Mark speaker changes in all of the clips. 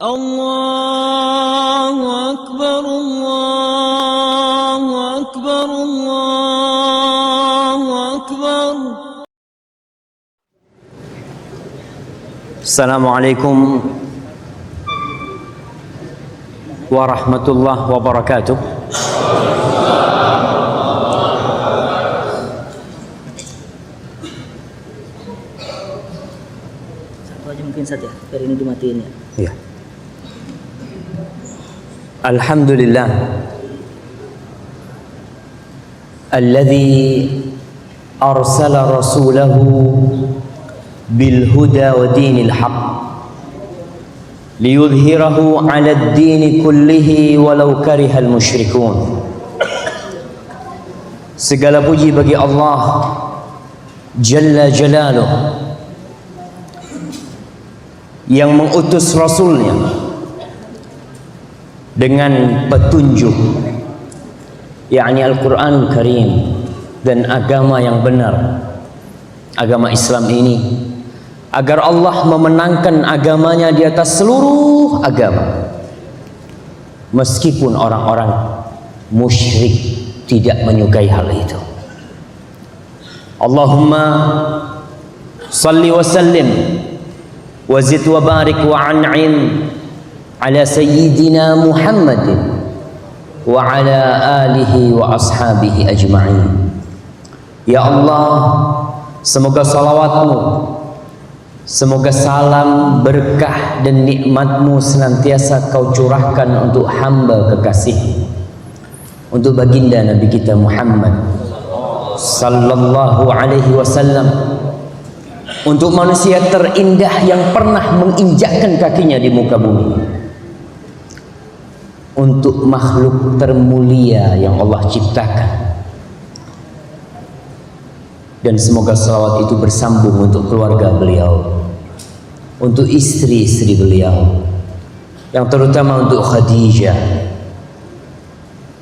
Speaker 1: Allahu Akbar, Allahu Akbar, Allahu Akbar.
Speaker 2: Assalamualaikum warahmatullahi wabarakatuh.
Speaker 3: Satu aja mungkin saja, biar ini dimatiin ya.
Speaker 2: Ya. Alhamdulillah alladzi arsala rasulahu bil huda wa dinil haq liyudhhirahu 'ala ad-din kullihi walau karihal musyrikun. Segala puji bagi Allah Jalla Jalaluh yang mengutus Rasulnya dengan petunjuk, yakni Al-Quran Karim dan agama yang benar, agama Islam ini, agar Allah memenangkan agamanya di atas seluruh agama, meskipun orang-orang musyrik tidak menyukai hal itu. Allahumma salli wa sallim wa zid wa barik wa an'im ala sayyidina Muhammadin wa ala alihi wa ashabihi ajma'in. Ya Allah, semoga salawatmu, semoga salam, berkah dan nikmatmu senantiasa kau curahkan untuk hamba kekasih, untuk baginda Nabi kita Muhammad sallallahu alaihi wasallam, untuk manusia terindah yang pernah menginjakkan kakinya di muka bumi, untuk makhluk termulia yang Allah ciptakan, dan semoga salawat itu bersambung untuk keluarga beliau, untuk istri-istri beliau, yang terutama untuk Khadijah,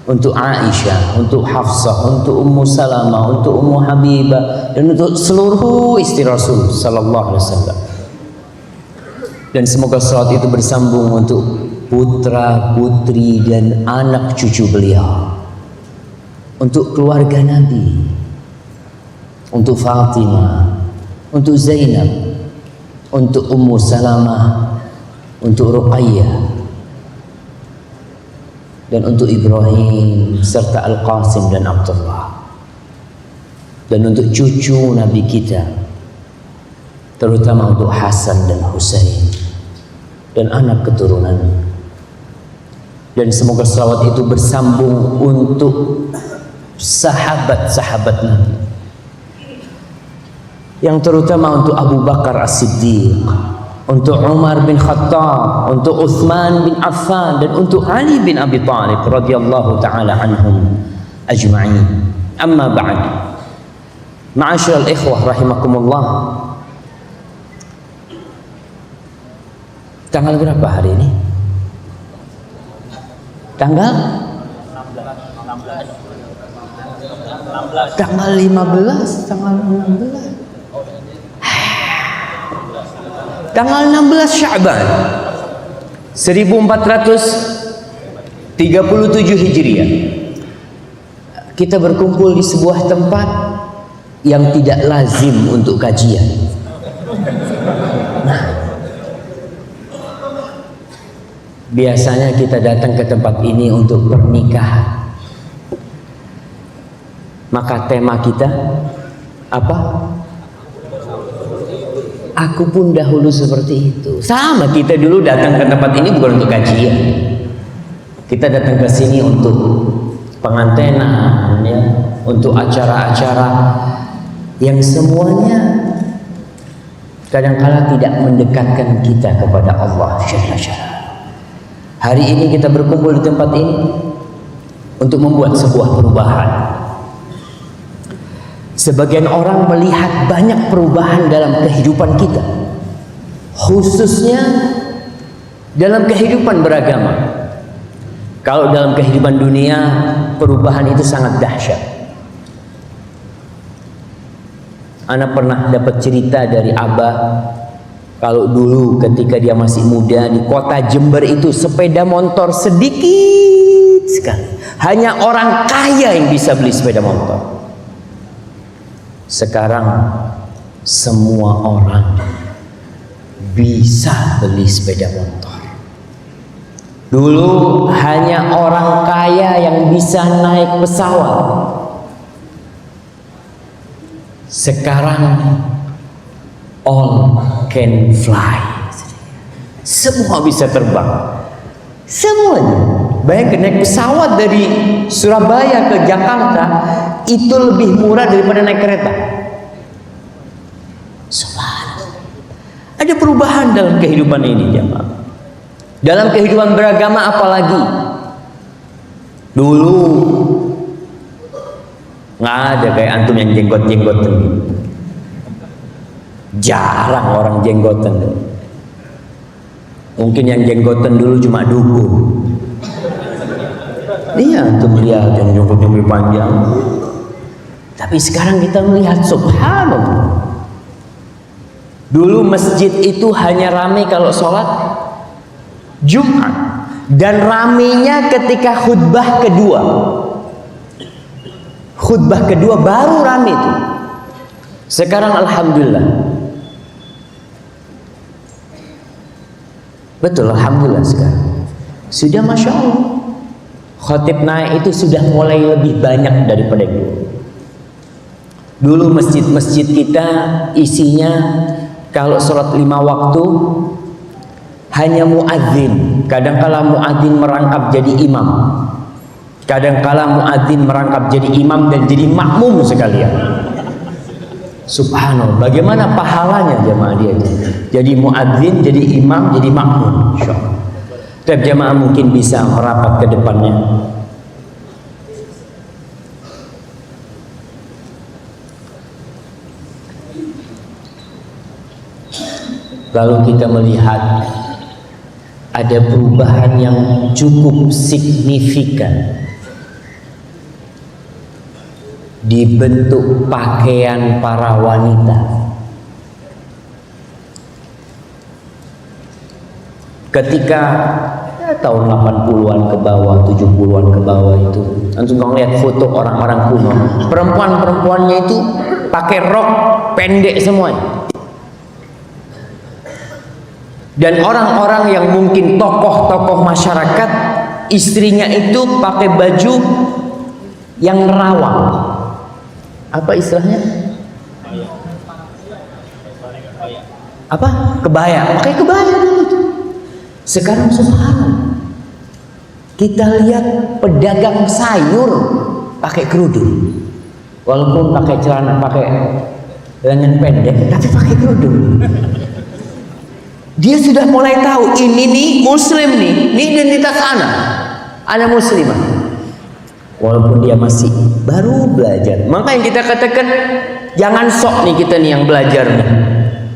Speaker 2: untuk Aisyah, untuk Hafsah, untuk Ummu Salamah, untuk Ummu Habibah, dan untuk seluruh istri Rasul sallallahu alaihi wasallam. Dan semoga salawat itu bersambung untuk putra, putri dan anak cucu beliau, untuk keluarga Nabi, untuk Fatimah, untuk Zainab, untuk Ummu Salamah, untuk Ruqayyah, dan untuk Ibrahim serta Al-Qasim dan Abdullah, dan untuk cucu Nabi kita, terutama untuk Hasan dan Husain dan anak keturunan. Dan semoga salawat itu bersambung untuk sahabat-sahabat Nabi, yang terutama untuk Abu Bakar As-Siddiq, untuk Umar bin Khattab, untuk Uthman bin Affan, dan untuk Ali bin Abi Thalib radhiyallahu ta'ala anhum ajma'in. Amma ba'd, ma'asyiral ikhwah rahimakumullah. Tanggal berapa hari ini? Tanggal 15, tanggal 16, tanggal 16 Sya'ban 1437 Hijriah. Kita berkumpul di sebuah tempat yang tidak lazim untuk kajian. Biasanya kita datang ke tempat ini untuk pernikahan. Maka tema kita apa? Aku pun dahulu seperti itu. Sama, kita dulu datang ke tempat ini bukan untuk kajian. Kita datang ke sini untuk pengantenan, ya, untuk acara-acara yang semuanya kadang-kala tidak mendekatkan kita kepada Allah Jalla Jalla. Hari ini kita berkumpul di tempat ini untuk membuat sebuah perubahan. Sebagian orang melihat banyak perubahan dalam kehidupan kita, khususnya dalam kehidupan beragama. Kalau dalam kehidupan dunia, perubahan itu sangat dahsyat. Ana pernah dapat cerita dari abah Kalau dulu ketika dia masih muda di kota Jember itu sepeda motor sedikit sekali. Hanya orang kaya yang bisa beli sepeda motor. Sekarang semua orang bisa beli sepeda motor. Dulu hanya orang kaya yang bisa naik pesawat. Sekarang all can fly. Semua bisa terbang. Semuanya. Bayangkan naik pesawat dari Surabaya ke Jakarta itu lebih murah daripada naik kereta. Subhanallah. Ada perubahan dalam kehidupan ini, jemaah. Dalam kehidupan beragama apalagi. Dulu nggak ada kayak antum yang jenggot-jenggotan. Jarang orang jenggotan. Mungkin yang jenggotan dulu cuma dukun. Iya, antum lihat yang jenggotnya lebih panjang. Tapi sekarang kita melihat, subhanallah. Dulu masjid itu hanya ramai kalau sholat Jumat, dan ramainya ketika khutbah kedua. Khutbah kedua baru ramai itu. Sekarang alhamdulillah. Betul, alhamdulillah sekarang sudah masya Allah. Khatib naik itu sudah mulai lebih banyak daripada dulu. Dulu masjid-masjid kita isinya kalau sholat 5 waktu hanya muadzin. Kadangkala muadzin merangkap jadi imam. Kadangkala muadzin merangkap jadi imam dan jadi makmum sekalian. Subhanallah, bagaimana pahalanya jemaah dia itu? Jadi muadzin, jadi imam, jadi makmum. Insyaallah. Setiap jemaah mungkin bisa merapat ke depannya. Lalu kita melihat ada perubahan yang cukup signifikan di bentuk pakaian para wanita. Ketika tahun 80-an ke bawah, 70-an ke bawah itu, antum kalau lihat foto orang-orang kuno, perempuan-perempuannya itu pakai rok pendek semuanya. Dan orang-orang yang mungkin tokoh-tokoh masyarakat, istrinya itu pakai baju yang nerawang. Apa istilahnya? Apa? Kebaya. Pakai kebaya dulu tuh. Sekarang subhanallah, kita lihat pedagang sayur pakai kerudung, walaupun pakai celana, pakai lengan pendek, tapi pakai kerudung. Dia sudah mulai tahu ini nih muslim nih, ini identitas anak muslimah. Walaupun dia masih baru belajar. Maka yang kita katakan jangan sok nih kita nih yang belajar nih.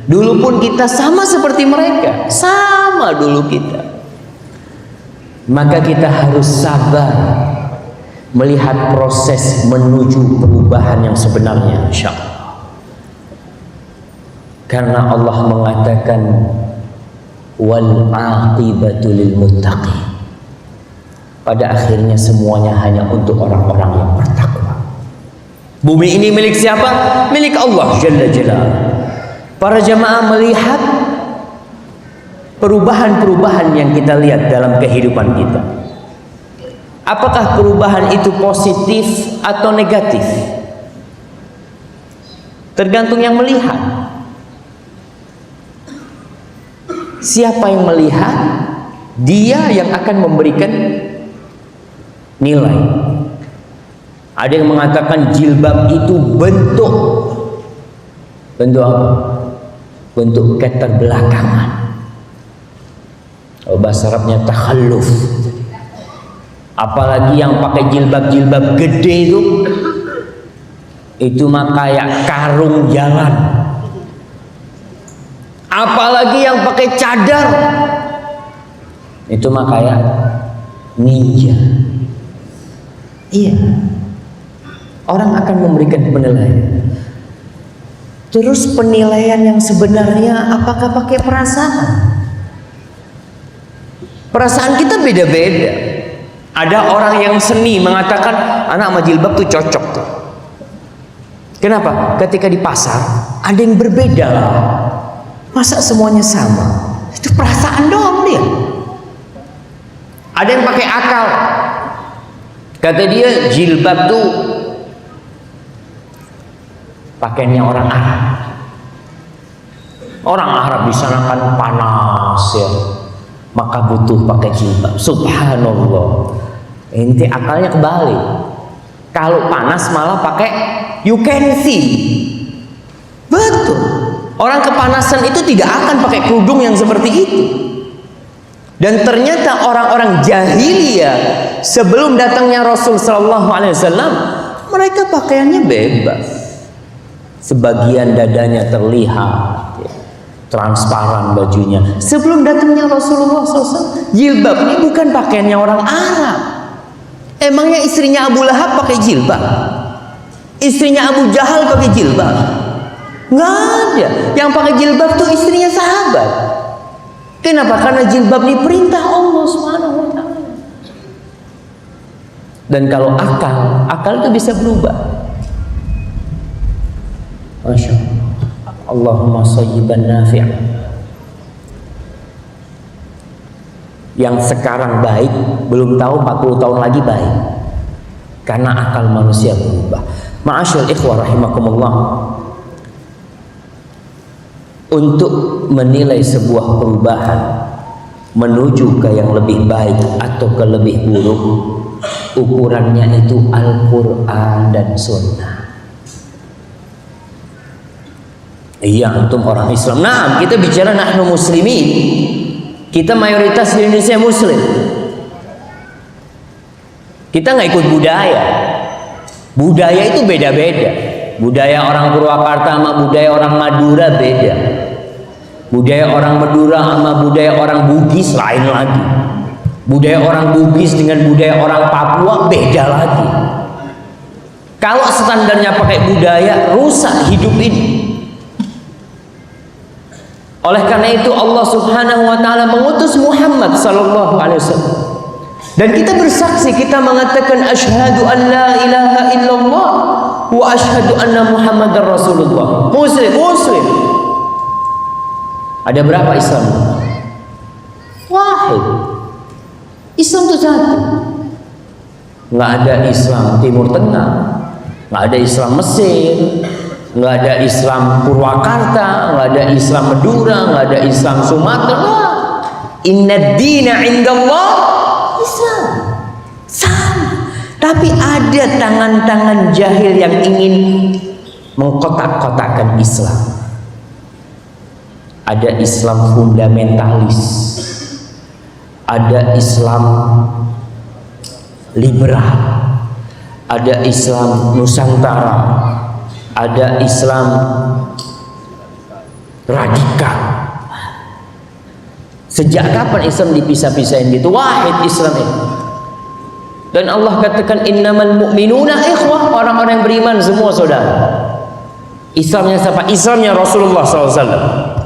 Speaker 2: Dulu pun kita sama seperti mereka, sama dulu kita. Maka kita harus sabar melihat proses menuju perubahan yang sebenarnya, insyaallah. Karena Allah mengatakan wal aqibatu lil muttaqin. Pada akhirnya semuanya hanya untuk orang-orang yang bertakwa. Bumi ini milik siapa? Milik Allah Jalla Jalaluhu. Para jamaah melihat perubahan-perubahan yang kita lihat dalam kehidupan kita. Apakah perubahan itu positif atau negatif? Tergantung yang melihat. Siapa yang melihat, dia yang akan memberikan nilai. Ada yang mengatakan jilbab itu bentuk apa? Bentuk keterbelakangan. Oh, bahasa Arabnya takhalluf. Apalagi yang pakai jilbab-jilbab gede itu mah kayak karung jalan. Apalagi yang pakai cadar itu mah kayak ninja. Iya, orang akan memberikan penilaian. Terus penilaian yang sebenarnya apakah pakai perasaan? Perasaan kita beda-beda. Ada orang yang seni mengatakan anak sama jilbab tuh cocok tuh. Kenapa? Ketika di pasar ada yang berbeda. Masa semuanya sama? Itu perasaan doang dia. Ada yang pakai akal. Kata dia jilbab tuh pakaiannya orang Arab. Orang Arab di sana kan panas ya, maka butuh pakai jilbab. Subhanallah. Ente akalnya kebalik. Kalau panas malah pakai you can see. Betul. Orang kepanasan itu tidak akan pakai kerudung yang seperti itu. Dan ternyata orang-orang jahiliyah sebelum datangnya Rasul sallallahu alaihi wasallam, mereka pakaiannya bebas. Sebagian dadanya terlihat ya, transparan bajunya. Sebelum datangnya Rasulullah SAW, jilbab ini bukan pakaiannya orang Arab. Emangnya istrinya Abu Lahab pakai jilbab? Istrinya Abu Jahal pakai jilbab? Nggak ada. Yang pakai jilbab tuh istrinya sahabat. Kenapa? Karena jilbab ini perintah Allah Subhanahu wa taala. Dan kalau akal itu bisa berubah. Masya Allah. Allahumma sayyiban nafi'. Yang sekarang baik belum tahu 40 tahun lagi baik. Karena akal manusia berubah. Ma'asyil ikhwah rahimakumullah. Untuk menilai sebuah perubahan menuju ke yang lebih baik atau ke lebih buruk, ukurannya itu Al-Quran dan Sunnah. Iya, antum orang Islam. Nah, kita bicara nahnu muslimin. Kita mayoritas di Indonesia muslim. Kita nggak ikut budaya. Budaya itu beda-beda. Budaya orang Purwakarta sama budaya orang Madura beda. Budaya orang Madura sama budaya orang Bugis lain lagi. Budaya orang Bugis dengan budaya orang Papua beda lagi. Kalau standarnya pakai budaya, rusak hidup ini. Oleh karena itu Allah Subhanahu wa taala mengutus Muhammad sallallahu alaihi wasallam. Dan kita bersaksi, kita mengatakan asyhadu an la ilaha illallah wa asyhadu anna Muhammadar Rasulullah. Muslim. Ada berapa Islam? Wahid. Islam itu satu. Nggak ada Islam Timur Tengah, nggak ada Islam Mesir, nggak ada Islam Purwakarta, nggak ada Islam Madura, nggak ada Islam Sumatera. Inna dina indallah Islam. Sama. Tapi ada tangan-tangan jahil yang ingin mengkotak-kotakkan Islam. Ada Islam fundamentalis, ada Islam liberal, ada Islam Nusantara, ada Islam radikal. Sejak kapan Islam dipisah-pisahin gitu? Wahid Islam ini. Dan Allah katakan innamal mu'minuna ikhwah, orang-orang yang beriman semua saudara. Islamnya siapa? Islamnya Rasulullah SAW.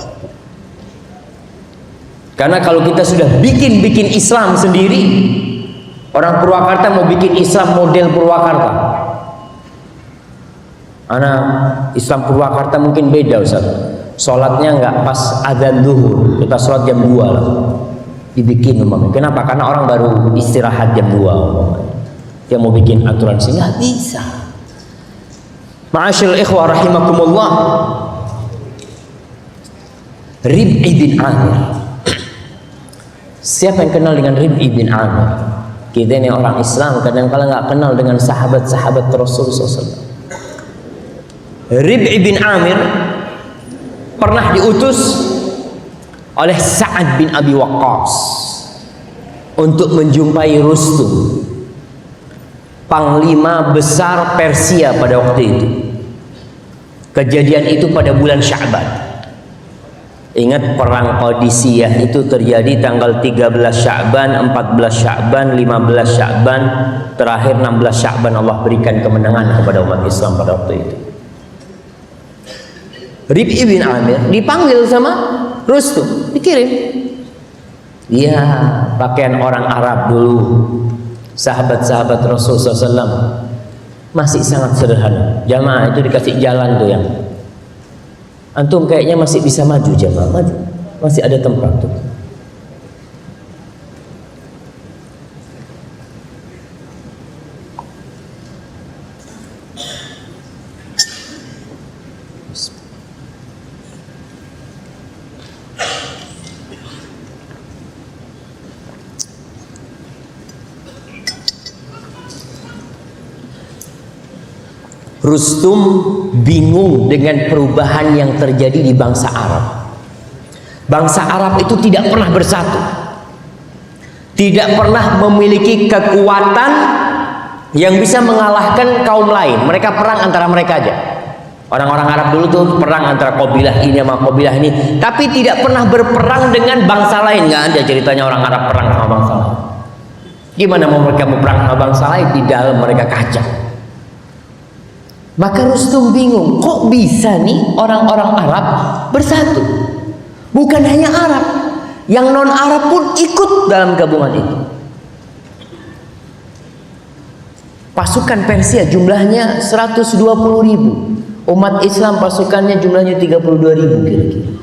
Speaker 2: Karena kalau kita sudah bikin Islam sendiri, orang Purwakarta mau bikin Islam model Purwakarta. Anak Islam Purwakarta mungkin beda Ustaz. Sholatnya nggak pas adzan zuhur, kita sholat jam 2 lah. Dibikin umpamanya. Kenapa? Karena orang baru istirahat jam 2 umpamanya. Dia mau bikin aturan sih nggak bisa. Ma'asyil ikhwah rahimakumullah. Rib'i bin Amir. Siapa yang kenal dengan Rib'i bin Amir? Kita ini orang Islam kadang-kadang nggak kenal dengan sahabat-sahabat Rasulullah SAW. Rib'i bin Amir pernah diutus oleh Sa'ad bin Abi Waqqas untuk menjumpai Rustum, panglima besar Persia pada waktu itu. Kejadian itu pada bulan Sya'ban. Ingat perang Qadisiyah itu terjadi tanggal 13 Sya'ban, 14 Sya'ban, 15 Sya'ban, terakhir 16 Sya'ban Allah berikan kemenangan kepada umat Islam pada waktu itu. Rib'i bin Amir dipanggil sama Rustum, dikirim. Iya, pakaian orang Arab dulu. Sahabat-sahabat Rasulullah SAW masih sangat sederhana. Jamaah itu dikasih jalan tuh yang antum kayaknya masih bisa maju, jamaah maju, masih ada tempat tuh. Rustum bingung dengan perubahan yang terjadi di bangsa Arab. Bangsa Arab itu tidak pernah bersatu, tidak pernah memiliki kekuatan yang bisa mengalahkan kaum lain. Mereka perang antara mereka aja. Orang-orang Arab dulu tuh perang antara kabilah ini sama kabilah ini, tapi tidak pernah berperang dengan bangsa lain. Nggak ada ceritanya orang Arab perang sama bangsa lain. Gimana mau mereka berperang sama bangsa lain? Di dalam mereka kacau. Maka Rustum bingung, kok bisa nih orang-orang Arab bersatu? Bukan hanya Arab, yang non-Arab pun ikut dalam gabungan itu. Pasukan Persia jumlahnya 120.000, umat Islam pasukannya jumlahnya 32.000 kira-kira.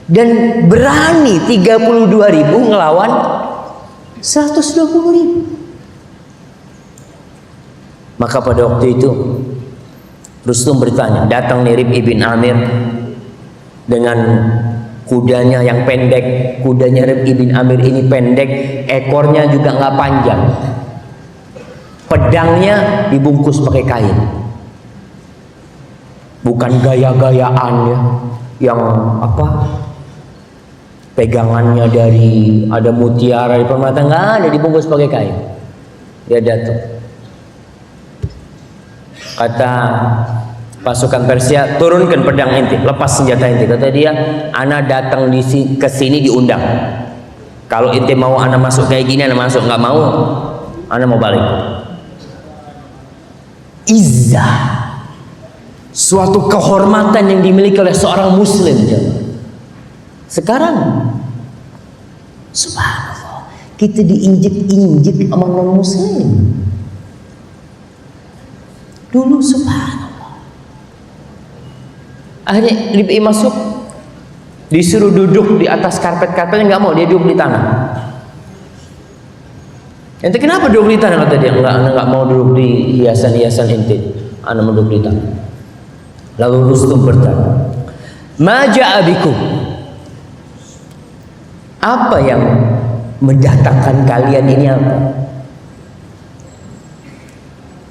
Speaker 2: Dan berani 32.000 ngelawan 120.000. Maka pada waktu itu Rustum bertanya, datang nih Rib'i bin Amir dengan kudanya yang pendek. Kudanya Rib'i bin Amir ini pendek, ekornya juga nggak panjang. Pedangnya dibungkus pakai kain. Bukan gaya-gayaan ya, yang apa? Pegangannya dari ada mutiara di permata, nggak ada, dibungkus pakai kain. Dia datang. Kata pasukan Persia, turunkan pedang inti, lepas senjata inti. Kata dia, ana datang ke sini diundang. Kalau inti mau ana masuk kayak gini, ana masuk. Nggak mau, ana mau balik. Izzah, suatu kehormatan yang dimiliki oleh seorang Muslim. Sekarang, subhanallah, kita diinjek-injek sama non-Muslim. Dulu subhanallah. Akhirnya Rib'i masuk, disuruh duduk di atas karpet-karpetnya, nggak mau, dia duduk di tanah. Ente kenapa duduk di tanah? Kata dia, nggak mau duduk di hiasan-hiasan ente, ana mau duduk di tanah. Lalu Rustum bertanya, ma ja'a bikum? Apa yang mendatangkan kalian ini apa?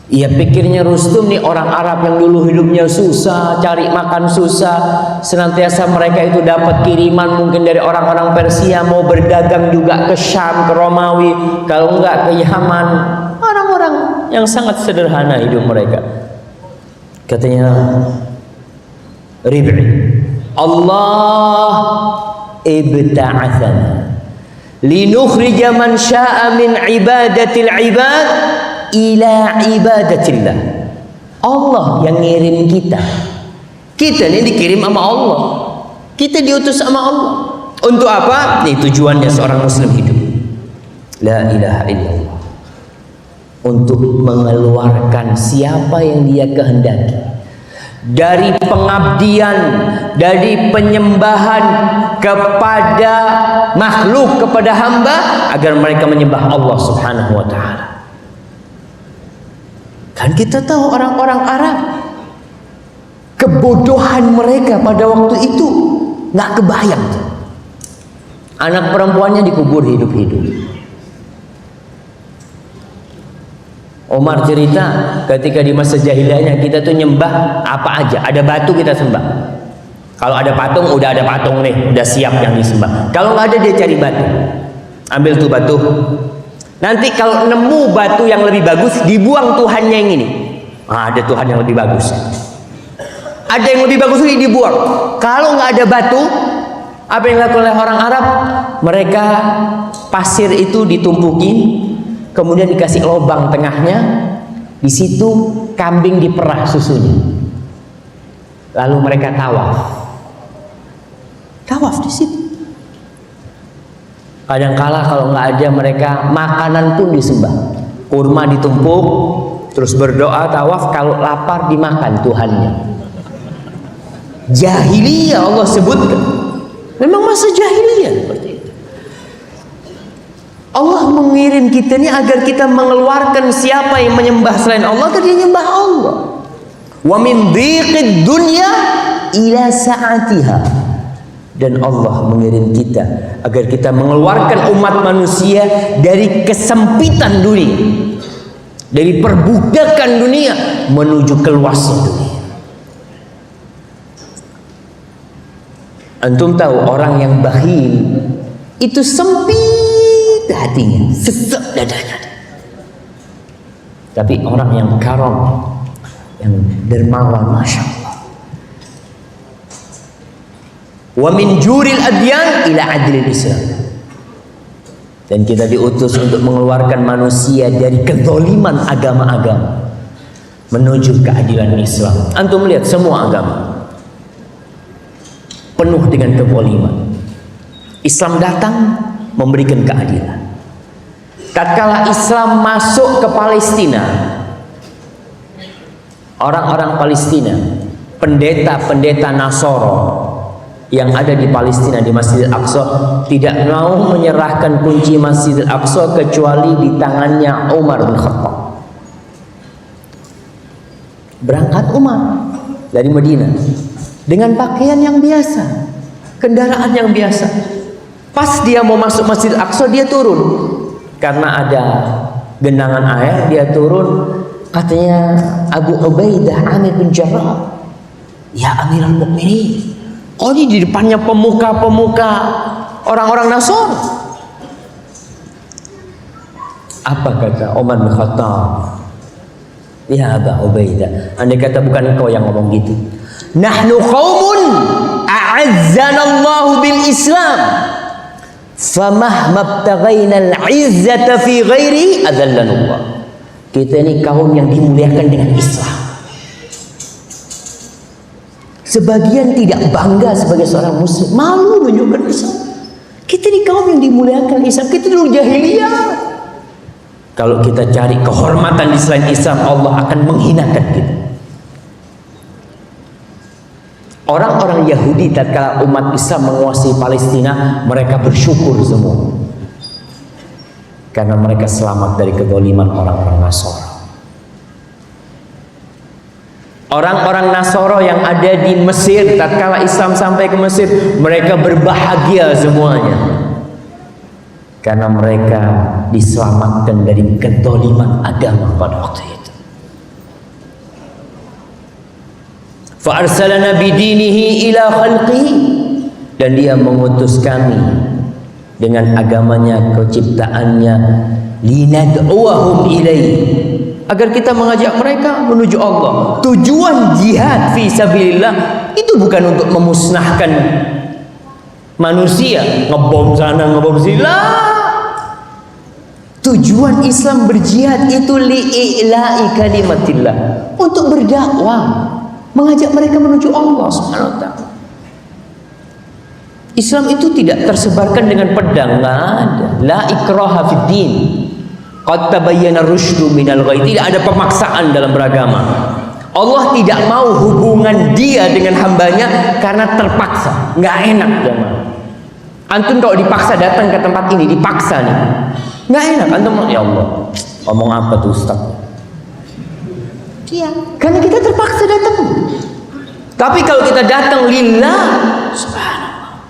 Speaker 2: Ia pikirnya Rustum nih orang Arab yang dulu hidupnya susah, cari makan susah, senantiasa mereka itu dapat kiriman mungkin dari orang-orang Persia, mau berdagang juga ke Syam, ke Romawi, kalau enggak ke Yaman. Orang-orang yang sangat sederhana hidup mereka. Katanya Rib'i, Allah ibta'athana linukhrija man sya'a min ibadatil ibad ila ibadatillah. Allah yang ngirim kita. Kita ini dikirim sama Allah. Kita diutus sama Allah. Untuk apa? Ini tujuannya seorang Muslim hidup. La ilaha illallah. Untuk mengeluarkan siapa yang dia kehendaki dari pengabdian, dari penyembahan kepada makhluk, kepada hamba, agar mereka menyembah Allah Subhanahu wa ta'ala. Kan kita tahu orang-orang Arab, kebodohan mereka pada waktu itu nggak kebayang. Anak perempuannya dikubur hidup-hidup. Omar cerita ketika di masa jahiliyahnya kita tuh nyembah apa aja, ada batu kita sembah. Kalau ada patung, udah ada patung nih, udah siap yang disembah. Kalau nggak ada, dia cari batu, ambil tuh batu. Nanti kalau nemu batu yang lebih bagus, dibuang Tuhannya yang ini. Ada Tuhan yang lebih bagus. Ada yang lebih bagus ini dibuang. Kalau nggak ada batu, apa yang dilakukan oleh orang Arab? Mereka pasir itu ditumpukin, kemudian dikasih lubang tengahnya. Di situ kambing diperah susunya. Lalu mereka tawaf di situ. Kadangkala kalau nggak ada mereka, makanan pun disembah, kurma ditumpuk, terus berdoa, tawaf, kalau lapar dimakan Tuhannya. Jahiliyah Allah sebutkan. Memang masa jahiliyah seperti itu. Allah mengirim kita ini agar kita mengeluarkan siapa yang menyembah selain Allah, agar dia menyembah Allah. Wa min dhiqid dunya ila sa'atiha. Dan Allah mengirim kita agar kita mengeluarkan umat manusia dari kesempitan dunia, dari perbudakan dunia menuju keluasan dunia. Antum tahu orang yang bakhil itu sempit hatinya, sesek dadanya. Tapi orang yang karam, yang dermawan, masya Allah. Wa min juril adyan ila adlil Islam. Dan kita diutus untuk mengeluarkan manusia dari kezaliman agama-agama menuju keadilan Islam. Antum lihat semua agama penuh dengan kezaliman. Islam datang memberikan keadilan. Tatkala Islam masuk ke Palestina, orang-orang Palestina, pendeta-pendeta Nasoro yang ada di Palestina di Masjidil Aqsa tidak mau menyerahkan kunci Masjidil Aqsa kecuali di tangannya Umar bin Khattab. Berangkat Umar dari Madinah dengan pakaian yang biasa, kendaraan yang biasa. Pas dia mau masuk Masjidil Aqsa, dia turun karena ada genangan air. Dia turun, katanya Abu Ubaidah Amir bin Jarrah, ya Amirul Mukminin. Oh, ini di depannya pemuka-pemuka orang-orang Nasr. Apa kata Umar bin Khattab? Ya Abu Ubaidah, andai kata bukan engkau yang ngomong gitu. Nahnu qaumun a'azzana Allah bil Islam. Famahma btaghaina al-'izzata fi ghairi adzallana Allah. Kita ini kaum yang dimuliakan dengan Islam. Sebagian tidak bangga sebagai seorang muslim, malu menunjukkan Islam. Kita ini kaum yang dimuliakan Islam. Kita dulu jahiliyah. Kalau kita cari kehormatan di selain Islam, Allah akan menghinakan kita. Orang-orang Yahudi tatkala umat Islam menguasai Palestina, mereka bersyukur semua karena mereka selamat dari kezaliman orang-orang Nasara. Orang-orang Nasoro yang ada di Mesir, tatkala Islam sampai ke Mesir, mereka berbahagia semuanya karena mereka diselamatkan dari kezaliman agama pada waktu itu. Fa arsalana bidinihi ila khalqihi, dan dia mengutus kami dengan agamanya, keciptaannya, linad'uahum ilaihi, agar kita mengajak mereka menuju Allah. Tujuan jihad fi sabilillah itu bukan untuk memusnahkan manusia, ngebom sana, ngebom sini. Tujuan Islam berjihad itu li'ila'i kalimatillah, untuk berdakwah, mengajak mereka menuju Allah Subhanahu wa ta'ala. Islam itu tidak tersebarkan dengan pedang, nggak ada. La ikraha fid din. Qad tabayyana rusydu minal ghayy. Tidak ada pemaksaan dalam beragama. Allah tidak mau hubungan dia dengan hambanya karena terpaksa. Nggak enak jemaah. Antum kalau dipaksa datang ke tempat ini, dipaksa nih, nggak enak. Antum, ya Allah, ngomong apa tuh Ustaz? Iya, karena kita terpaksa datang. Tapi kalau kita datang lillah, subhanallah,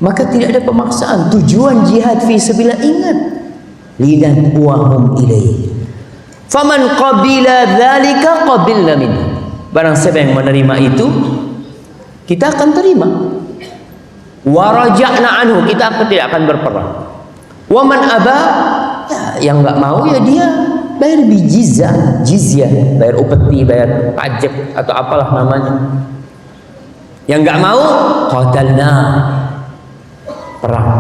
Speaker 2: maka tidak ada pemaksaan. Tujuan jihad fi sabilillah, ingat, linad'uahum ilaihi. Faman qabila dzalika qabilna minhu. Barang siapa yang menerima itu, kita akan terima. Wa raja'na anhu, kita tidak akan berperang. Wa man aba, ya, yang enggak mau ya dia bayar jizyah, bayar upeti, bayar pajak atau apalah namanya. Yang enggak mau, qatalna, perang.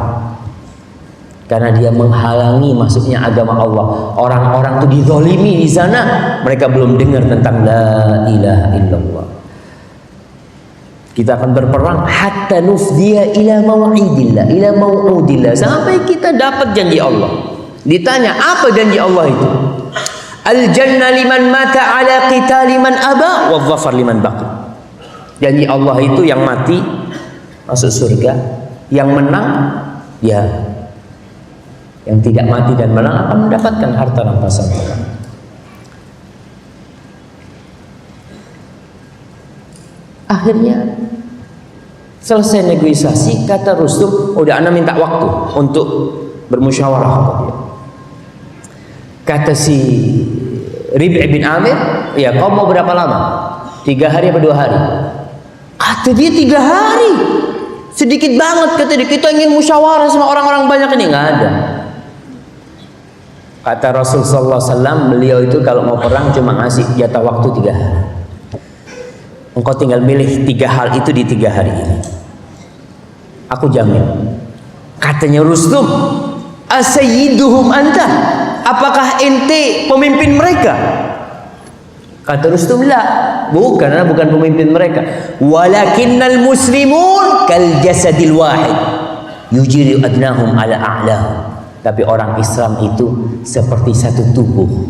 Speaker 2: karena dia menghalangi masuknya agama Allah. Orang-orang itu dizalimi di sana, mereka belum dengar tentang la ilaha illallah. Kita akan berperang hatta nufdiya ila mau'idillah, ila mau'udillah, sampai kita dapat janji Allah. Ditanya apa janji Allah itu? Al jannah liman mata ala qitali man aba wa dhafar liman baqi. Janji Allah itu yang mati masuk surga, yang menang ya, yang tidak mati dan menang akan mendapatkan harta rampasan. Akhirnya selesai negosiasi, kata Rustum, udah ana minta waktu untuk bermusyawarah sama dia. Kata si Rib'i bin Amir, ya kau mau berapa lama? 3 hari atau 2 hari? Kata dia 3 hari. Sedikit banget, kata dia. Kita ingin musyawarah sama orang-orang banyak ini. Nggak ada. Kata Rasul sallallahu alaihi wasallam, beliau itu kalau mau perang cuma ngasih jatah waktu 3 hari. Engkau tinggal milih 3 hal itu di 3 hari ini. Aku jamin. Katanya Rustum, asayyiduhum anta? Apakah ente pemimpin mereka? Kata Rustum, la, bukan pemimpin mereka. Walakinnal muslimun kal jasadil wahid yujiru adnahum ala a'lahum. Tapi orang Islam itu seperti satu tubuh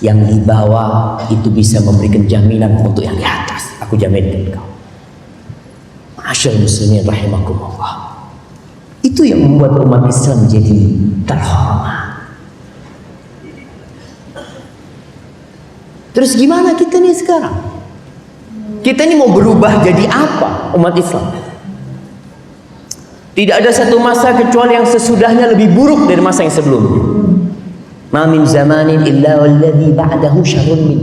Speaker 2: yang di bawah itu bisa memberikan jaminan untuk yang di atas. Aku jamin kau. Masyaallah muslimin rahimakumullah. Itu yang membuat umat Islam jadi terhormat. Terus gimana kita nih sekarang? Kita ini mau berubah jadi apa umat Islam? Tidak ada satu masa kecuali yang sesudahnya lebih buruk dari masa yang sebelumnya. Ma min zamanin illa walladhi ba'dahu syarrun min.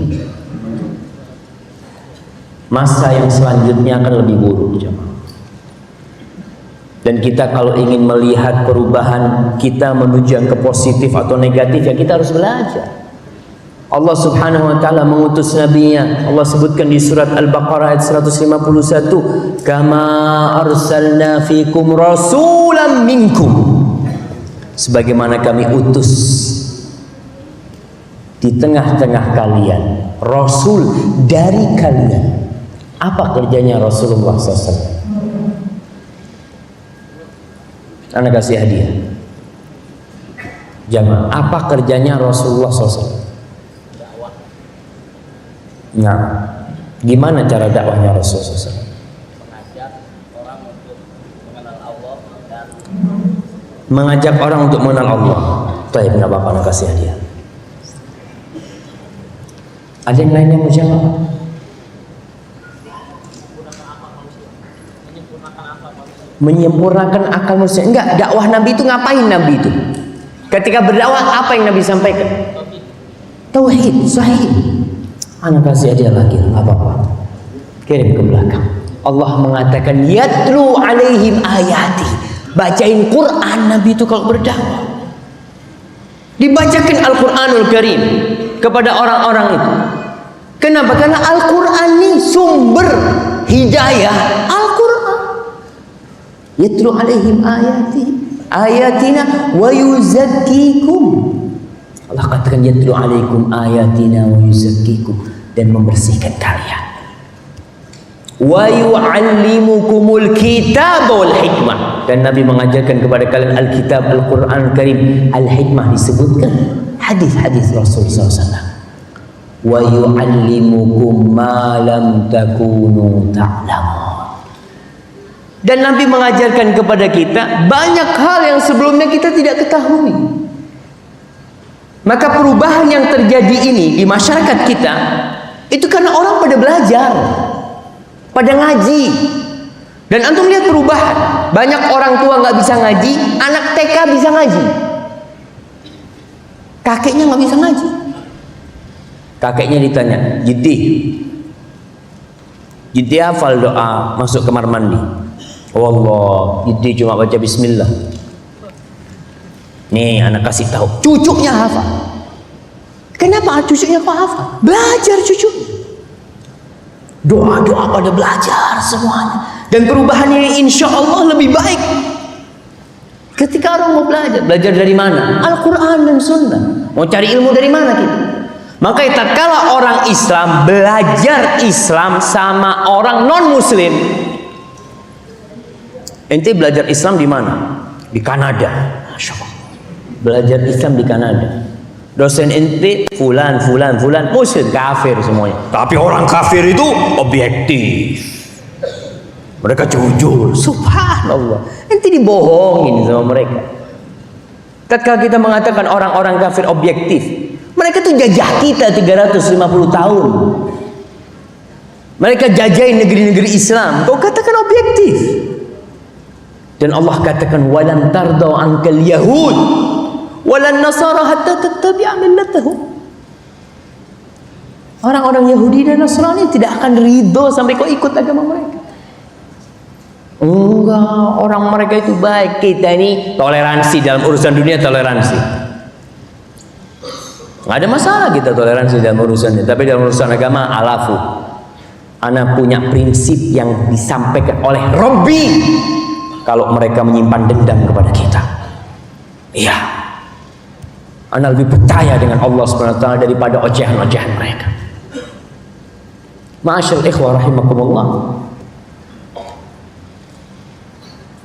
Speaker 2: Masa yang selanjutnya akan lebih buruk, jemaah. Dan kita kalau ingin melihat perubahan kita menuju yang ke positif atau negatif, ya kita harus belajar. Allah subhanahu wa ta'ala mengutus nabinya. Allah sebutkan di surat Al-Baqarah ayat 151, kama arsalna fikum rasulam minkum, sebagaimana kami utus di tengah-tengah kalian rasul dari kalian. Apa kerjanya Rasulullah SAW? Anda kasih hadiah. Jamaah, apa kerjanya Rasulullah SAW? Nah, gimana cara dakwahnya Rasulullah SAW? Mengajak orang untuk mengenal Allah. Baik, nggak apa-apa, nak kasih hadiah. Ada yang lainnya mau jawab? Menyempurnakan akal manusia. Enggak, dakwah Nabi itu ngapain Nabi itu? Ketika berdakwah apa yang Nabi sampaikan? Tauhid, sahih. Anak kasih dia lagi, nggak apa-apa. Kirim ke belakang. Allah mengatakan yatlu alaihim ayati. Bacain Quran Nabi itu kalau berdakwah. Dibacakan Al-Quranul Karim kepada orang-orang itu. Kenapa? Karena Al-Quran ini sumber hidayah. Al-Quran yatlu alaihim ayati ayatina wa yuzakkikum. Allah katakan yatlu alaikum ayatina wa yuzakkikum, dan membersihkan kalian. Wa yu'allimukumul kitab wal hikmah, dan Nabi mengajarkan kepada kalian Alkitab, Al-Quran Karim. Al-hikmah disebutkan hadis-hadis Rasul SAW. Wa yu'allimukum ma lam takunu ta'lamun, dan Nabi mengajarkan kepada kita banyak hal yang sebelumnya kita tidak ketahui. Maka perubahan yang terjadi ini di masyarakat kita itu karena orang pada belajar, pada ngaji. Dan antum lihat perubahan. Banyak orang tua nggak bisa ngaji, anak TK bisa ngaji. Kakeknya nggak bisa ngaji. Kakeknya ditanya, Jiddi hafal doa masuk kamar mandi? Wallah, Jiddi cuma baca bismillah. Nih anak kasih tahu, cucunya hafal. Kenapa cucunya kok hafal? Belajar cucu. Doa-doa pada belajar semuanya. Dan perubahan ini insya Allah lebih baik. Ketika sekarang mau belajar. Belajar dari mana? Al-Quran dan Sunnah. Mau cari ilmu dari mana kita? Makanya tatkala orang Islam belajar Islam sama orang non-Muslim, ente belajar Islam di mana? Di Kanada. Masya Allah. Belajar Islam di Kanada. Dosen ente fulan Muslim, kafir semuanya. Tapi orang kafir itu objektif. Mereka jujur. Subhanallah. Ente dibohongin sama mereka. Tatkala kita mengatakan orang-orang kafir objektif, mereka tuh jajah kita 350 tahun. Mereka jajahin negeri-negeri Islam. Kau katakan objektif. Dan Allah katakan walan tardau ankal yahud walan nasara hatta tattabi'a millatahum. Orang-orang Yahudi dan Nasrani tidak akan ridho sampai kau ikut agama mereka. Enggak, orang mereka itu baik. Kita ini toleransi dalam urusan dunia, toleransi. Nggak ada masalah kita toleransi dalam urusannya, tapi dalam urusan agama alafu. Ana punya prinsip yang disampaikan oleh Robbi. Kalau mereka menyimpan dendam kepada kita, iya, ana lebih percaya dengan Allah Subhanahu wa taala daripada ocehan-ocehan mereka. Ma'asyal ikhwah rahimakumullah.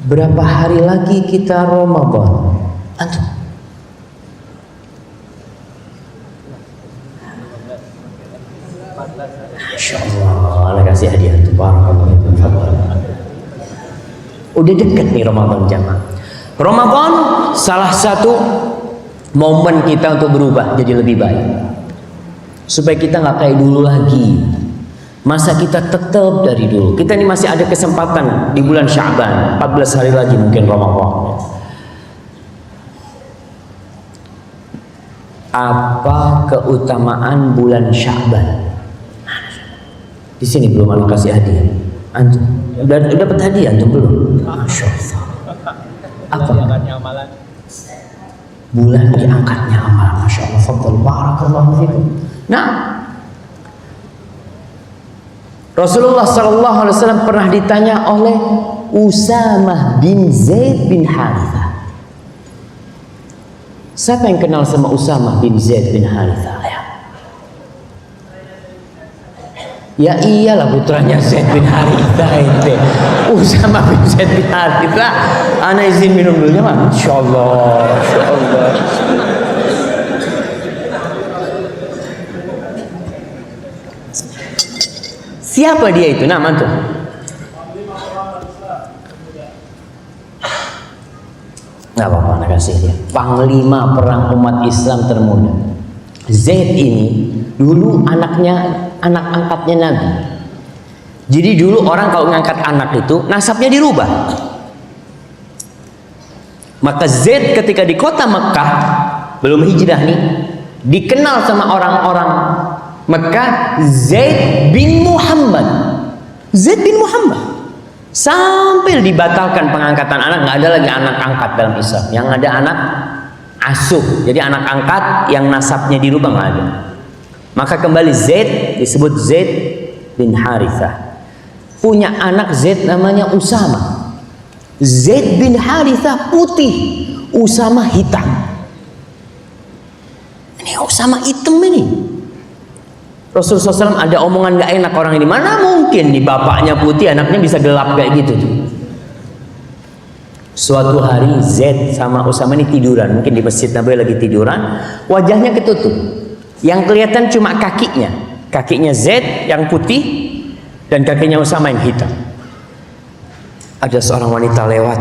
Speaker 2: Berapa hari lagi kita Ramadan? Antum? Masya Allah, anak kasih hadiah tuh. Udah dekat nih Ramadan jamaah. Ramadan salah satu momen kita untuk berubah jadi lebih baik, supaya kita nggak kayak dulu lagi. Masa kita tetap dari dulu. Kita ini masih ada kesempatan di bulan Sya'ban, 14 hari lagi mungkin Ramadan. Apa keutamaan bulan Sya'ban? Di sini belum anak kasih hadiah. Antum udah dapat hadiah antum belum? Masya Allah. Apa? Bulan diangkatnya amalan. Masya Allah. Fadl barakallahu fikum. Nah, Rasulullah SAW pernah ditanya oleh Usamah bin Zaid bin Harithah. Siapa yang kenal sama Usamah bin Zaid bin Harithah? Ya iyalah putranya Zaid bin Harithah itu. Usamah bin Zaid bin Harithah. Ana izin minum dulu ya, Masya Allah. Masya Allah. Siapa dia itu? Nah, mantu. Nggak apa-apa, anak kasih dia. Panglima perang umat Islam termuda. Zaid ini dulu anak angkatnya Nabi. Jadi dulu orang kalau ngangkat anak itu nasabnya dirubah. Maka Zaid ketika di kota Mekah belum hijrah nih, dikenal sama orang-orang Mekah Zaid bin Muhammad. Zaid bin Muhammad. Sampai dibatalkan pengangkatan anak, nggak ada lagi anak angkat dalam Islam. Yang ada anak asuh. Jadi anak angkat yang nasabnya dirubah nggak ada. Maka kembali Zaid disebut Zaid bin Harithah. Punya anak Zaid namanya Usama. Zaid bin Harithah putih, Usama hitam. Ini Usama hitam ini. Rasulullah SAW ada omongan gak enak orang ini. Mana mungkin nih bapaknya putih, anaknya bisa gelap kayak gitu tuh. Suatu hari Zaid sama Usama ini tiduran, mungkin di Masjid Nabawi lagi tiduran, wajahnya ketutup. Yang kelihatan cuma kakinya. Kakinya Zaid yang putih dan kakinya Usama yang hitam. Ada seorang wanita lewat.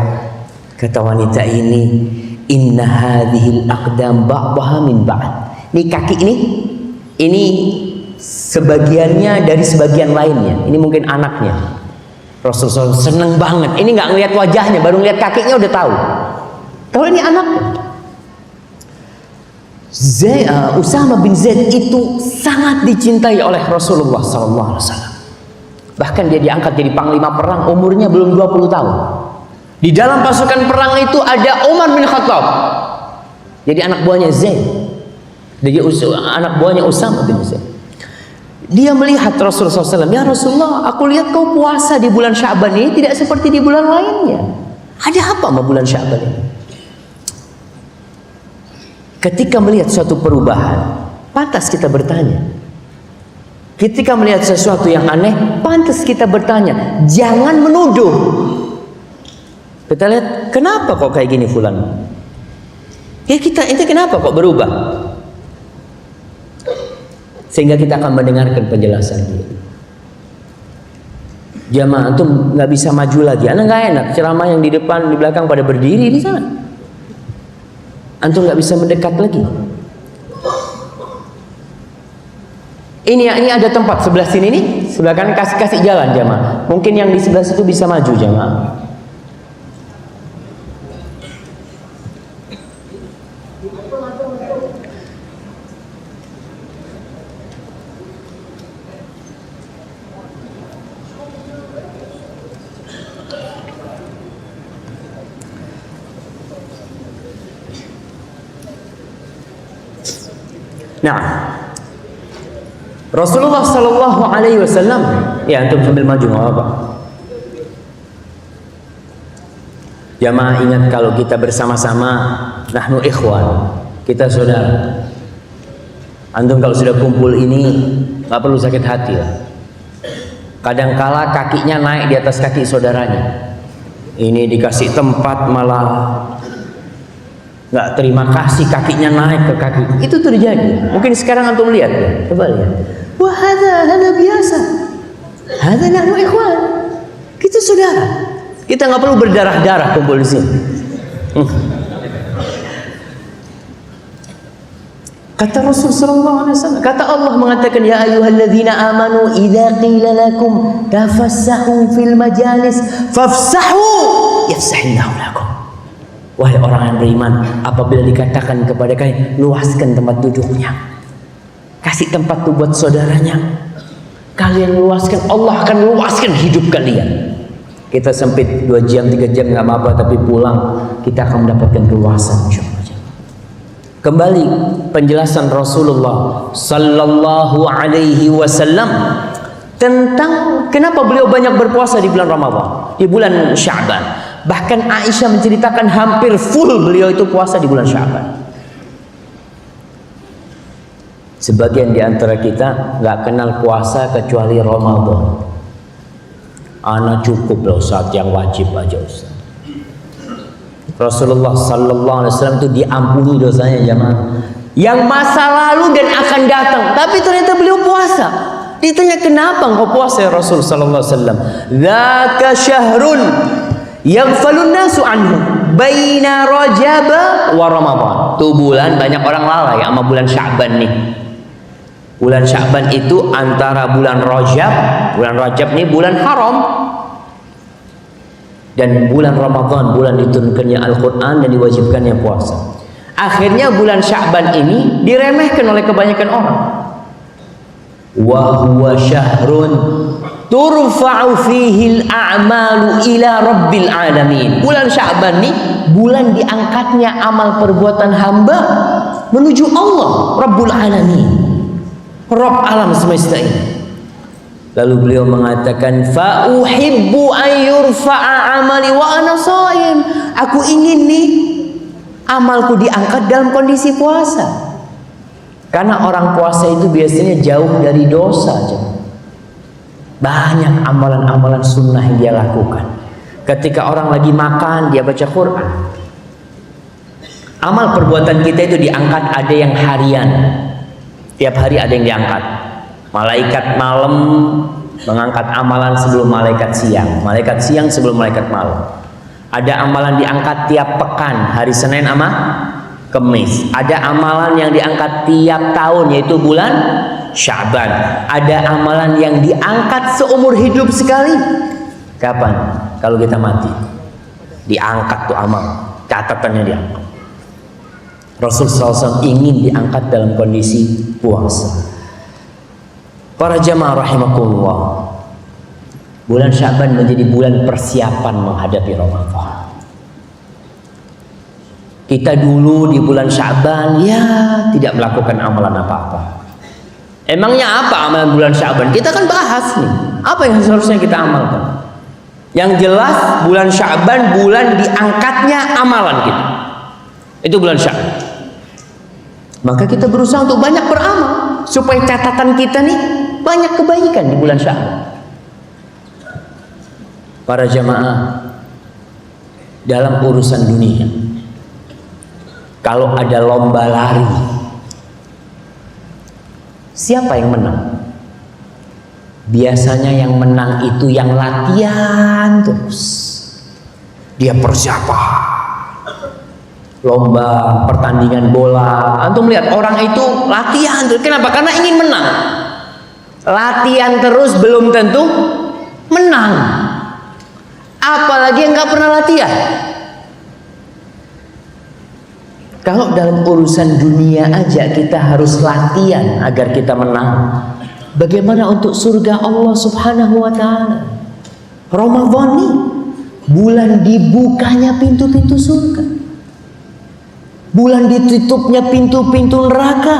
Speaker 2: Kata wanita ini, "Inna hadhil aqdam ba'daha min ba'd." Ini kaki ini sebagiannya dari sebagian lainnya. Ini mungkin anaknya. Rasulullah seneng banget. Ini nggak ngelihat wajahnya, baru ngelihat kakinya udah tahu. Kalau ini anaknya. Usama bin Zaid itu sangat dicintai oleh Rasulullah SAW. Bahkan dia diangkat jadi panglima perang, umurnya belum 20 tahun. Di dalam pasukan perang itu ada Umar bin Khattab. Jadi anak buahnya Zaid. Jadi anak buahnya Usama bin Zaid. Dia melihat Rasulullah SAW. Ya Rasulullah, aku lihat kau puasa di bulan Sya'ban ini tidak seperti di bulan lainnya. Ada apa sama bulan Sya'ban ini? Ketika melihat suatu perubahan, pantas kita bertanya. Ketika melihat sesuatu yang aneh, pantas kita bertanya. Jangan menuduh. Kita lihat, kenapa kok kayak gini fulan? Ya ente kenapa kok berubah? Sehingga kita akan mendengarkan penjelasan dia. Jamaah antum nggak bisa maju lagi. Anda nggak enak ceramah yang di depan, di belakang pada berdiri di sana. Antum nggak bisa mendekat lagi. Ini ada tempat sebelah sini nih, sebelah kanan kasih jalan jamaah. Mungkin yang di sebelah situ bisa maju jamaah. Nah, Rasulullah Sallallahu Alaihi Wasallam, ya antum sambil maju nggak apa-apa. Jamaah ingat kalau kita bersama-sama, nahnu ikhwan, kita saudara. Antum kalau sudah kumpul ini nggak perlu sakit hati lah. Kadangkala kakinya naik di atas kaki saudaranya. Ini dikasih tempat malah nggak terima kasih, kakinya naik ke kaki. Itu terjadi. Mungkin sekarang antum lihat ya. Coba lihat. Wah, hada biasa. Hada nahnu ikhwan. Kita saudara. Kita nggak perlu berdarah-darah kumpul di sini. Kata Rasul sallallahu alaihi wasallam, kata Allah mengatakan, ya ayyuhalladzina amanu idza qila lakum tafassahu fil majalis fafsahu yafsahillahu lakum. Wahai orang yang beriman, apabila dikatakan kepada kalian luaskan tempat duduknya, kasih tempat tuh buat saudaranya, kalian luaskan, Allah akan luaskan hidup kalian. Kita sempit 2 jam 3 jam nggak apa-apa, tapi pulang kita akan mendapatkan keluasan insyaallah. Kembali penjelasan Rasulullah Sallallahu Alaihi Wasallam tentang kenapa beliau banyak berpuasa di bulan Ramadan, di bulan Sya'ban. Bahkan Aisyah menceritakan hampir full beliau itu puasa di bulan Sya'ban. Sebagian di antara kita nggak kenal puasa kecuali Ramadan. Ana cukup loh saat yang wajib aja Ustaz. Rasulullah Sallallahu Alaihi Wasallam itu diampuni dosanya jamaah. Yang masa lalu dan akan datang. Tapi ternyata beliau puasa. Ditanya kenapa engkau puasa ya Rasul Sallallahu Alaihi Wasallam? Dzaka syahrun yaghfalun nasu anhu baina Rajab wa Ramadan. Tuh bulan banyak orang lalai sama bulan Sya'ban nih. Bulan Sya'ban itu antara bulan Rajab nih bulan haram, dan bulan Ramadan bulan diturunkannya Al-Quran dan diwajibkannya puasa. Akhirnya bulan Sya'ban ini diremehkan oleh kebanyakan orang. Wa huwa syahrun turfa'u fihi al-a'malu ila rabbil alamin. Bulan Sya'ban nih bulan diangkatnya amal perbuatan hamba menuju Allah Rabbul Alamin, Rabb alam semesta ini. Lalu beliau mengatakan, fa uhibbu an yurfa'a amali wa ana shaim. Aku ingin nih amalku diangkat dalam kondisi puasa. Karena orang puasa itu biasanya jauh dari dosa aja. Banyak amalan-amalan sunnah yang dia lakukan. Ketika orang lagi makan, dia baca Quran. Amal perbuatan kita itu diangkat, ada yang harian. Tiap hari ada yang diangkat. Malaikat malam mengangkat amalan sebelum malaikat siang. Malaikat siang sebelum malaikat malam. Ada amalan diangkat tiap pekan, hari Senin sama Kemis. Ada amalan yang diangkat tiap tahun, yaitu bulan Sya'ban. Ada amalan yang diangkat seumur hidup sekali. Kapan? Kalau kita mati. Diangkat tuh amal, catatannya diangkat. Rasul SAW ingin diangkat dalam kondisi puasa. Para jamaah rahimakumullah, bulan Sya'ban menjadi bulan persiapan menghadapi Ramadan. Kita dulu di bulan Sya'ban ya tidak melakukan amalan apa-apa. Emangnya apa amalan bulan Sya'ban? Kita kan bahas nih, apa yang seharusnya kita amalkan. Yang jelas bulan Sya'ban bulan diangkatnya amalan kita. Itu bulan Sya'ban. Maka kita berusaha untuk banyak beramal supaya catatan kita nih banyak kebaikan di bulan Sya'ban. Para jamaah, dalam urusan dunia, kalau ada lomba lari, siapa yang menang? Biasanya yang menang itu yang latihan terus. Dia persiapan. Lomba, pertandingan bola. Antum lihat orang itu latihan terus. Kenapa? Karena ingin menang. Latihan terus belum tentu menang. Apalagi yang nggak pernah latihan. Kalau dalam urusan dunia aja kita harus latihan agar kita menang, bagaimana untuk surga Allah Subhanahu wa Ta'ala? Ramadan nih bulan dibukanya pintu-pintu surga, bulan ditutupnya pintu-pintu neraka,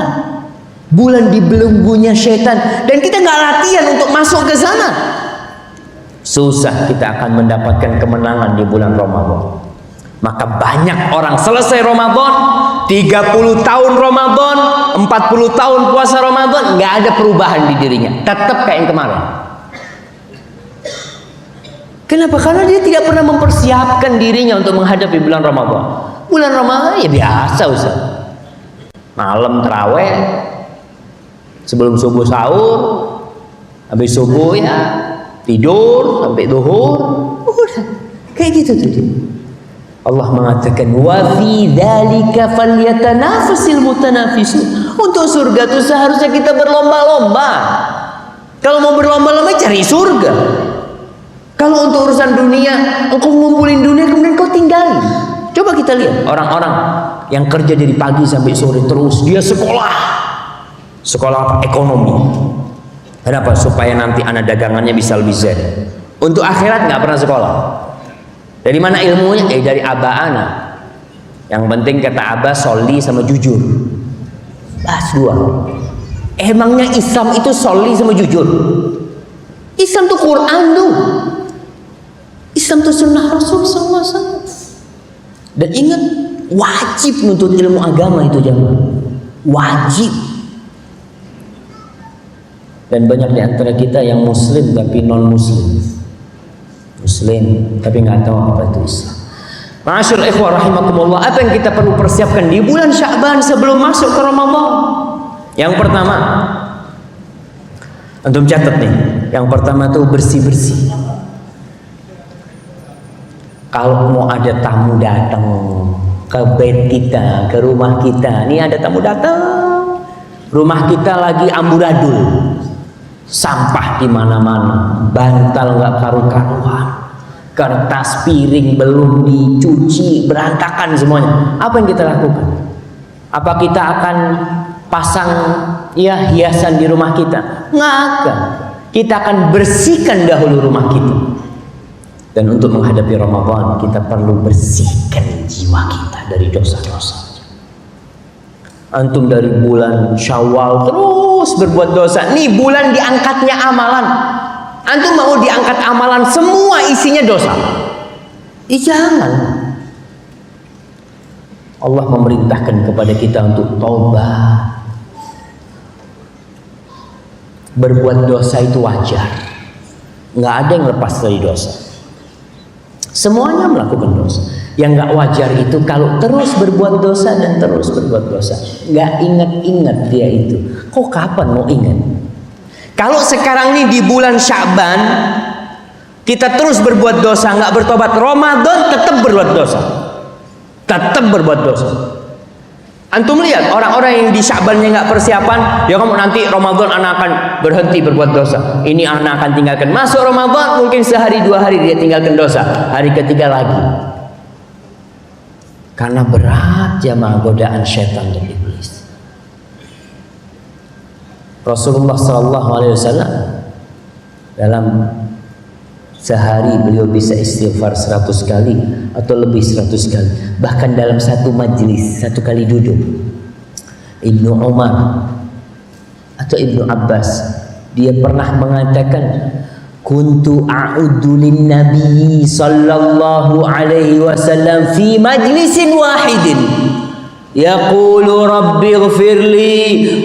Speaker 2: bulan dibelenggunya setan, dan kita nggak latihan untuk masuk ke sana. Susah kita akan mendapatkan kemenangan di bulan Ramadan. Maka banyak orang selesai Ramadan, 30 tahun Ramadan, 40 tahun puasa Ramadan, nggak ada perubahan di dirinya, tetap kayak yang kemarin. Kenapa? Karena dia tidak pernah mempersiapkan dirinya untuk menghadapi bulan Ramadan. Bulan Ramadan ya biasa Ustaz. Malam tarawih, sebelum subuh sahur, habis subuh ya tidur sampai zuhur. Udah kayak gitu tuh. Allah mengatakan wa fi dzalika falyatanafasil mutanafisun. Untuk surga itu seharusnya kita berlomba-lomba. Kalau mau berlomba-lomba cari surga. Kalau untuk urusan dunia, engkau ngumpulin dunia kemudian kau tinggalin. Coba kita lihat orang-orang yang kerja dari pagi sampai sore terus, dia sekolah apa? Ekonomi. Kenapa? Supaya nanti anak dagangannya bisa lebih zen. Untuk akhirat nggak pernah sekolah. Dari mana ilmunya? Dari abah ana. Yang penting kata abah soli sama jujur. Bahas dua. Emangnya Islam itu soli sama jujur? Islam tuh Quran tuh. Islam tuh sunnah Rasul SAW. Dan ingat, wajib menuntut ilmu agama itu jamaah. Wajib. Dan banyak di antara kita yang muslim tapi non muslim. Muslim tapi nggak tahu apa itu Islam. Ma'asyiral ikhwah rahimakumullah, apa yang kita perlu persiapkan di bulan Sya'ban sebelum masuk ke Ramadan? Yang pertama, antum catat nih. Yang pertama tuh bersih-bersih. Kalau mau ada tamu datang ke bait kita, ke rumah kita, nih ada tamu datang, rumah kita lagi amburadul, sampah di mana-mana, bantal nggak karu-karuan, kertas piring belum dicuci, berantakan semuanya. Apa yang kita lakukan? Apa kita akan pasang ya hiasan di rumah kita? Nggak akan. Kita akan bersihkan dahulu rumah kita. Dan untuk menghadapi Ramadan kita perlu bersihkan jiwa kita dari dosa-dosa. Antum dari bulan Syawal terus berbuat dosa. Nih bulan diangkatnya amalan. Antum mau diangkat amalan semua isinya dosa? Jangan. Allah memerintahkan kepada kita untuk taubat. Berbuat dosa itu wajar. Nggak ada yang lepas dari dosa. Semuanya melakukan dosa. Yang nggak wajar itu kalau terus berbuat dosa dan terus berbuat dosa, nggak ingat-ingat dia itu. Kok kapan mau ingat? Kalau sekarang nih di bulan Sya'ban kita terus berbuat dosa, nggak bertobat, Ramadan tetap berbuat dosa, tetap berbuat dosa. Antum lihat orang-orang yang di Sya'bannya nggak persiapan, ya kamu nanti Ramadan anak akan berhenti berbuat dosa. Ini anak akan tinggalkan. Masuk Ramadan mungkin sehari dua hari dia tinggalkan dosa, hari ketiga lagi. Karena berat jamaah godaan syaitan dan iblis. Rasulullah SAW dalam sehari beliau bisa istighfar 100 kali atau lebih 100 kali. Bahkan dalam satu majlis, satu kali duduk, Ibnu Umar atau Ibnu Abbas, dia pernah mengatakan, kuntu a'udhu lin nabi sallallahu alaihi wasallam fi majlisin wahidin Yaqulu rabbi ighfirli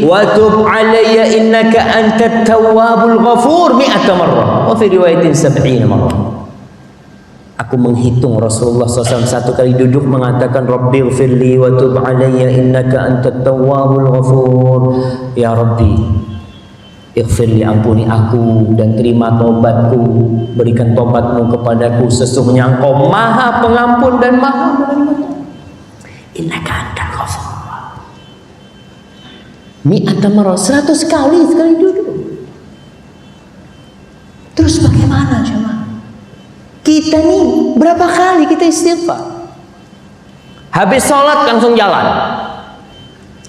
Speaker 2: wa tub alayya innaka antat tawwabul ghafur 100 marrah wa fi riwayatin 70 marrah. Aku menghitung Rasulullah SAW satu kali duduk mengatakan Rabbi ighfirli wa tub alayya innaka antat tawwabul ghafur. Ya Rabbi, ighfirli, ampuni aku dan terima tobatku, berikan tobatmu kepadaku, sesungguhnya Engkau Maha Pengampun dan Maha Menerima. Innaka antal ghafur. 100 marrah, 100 kali sekali duduk. Terus bagaimana jemaah? Kita nih berapa kali kita istighfar? Habis sholat langsung jalan.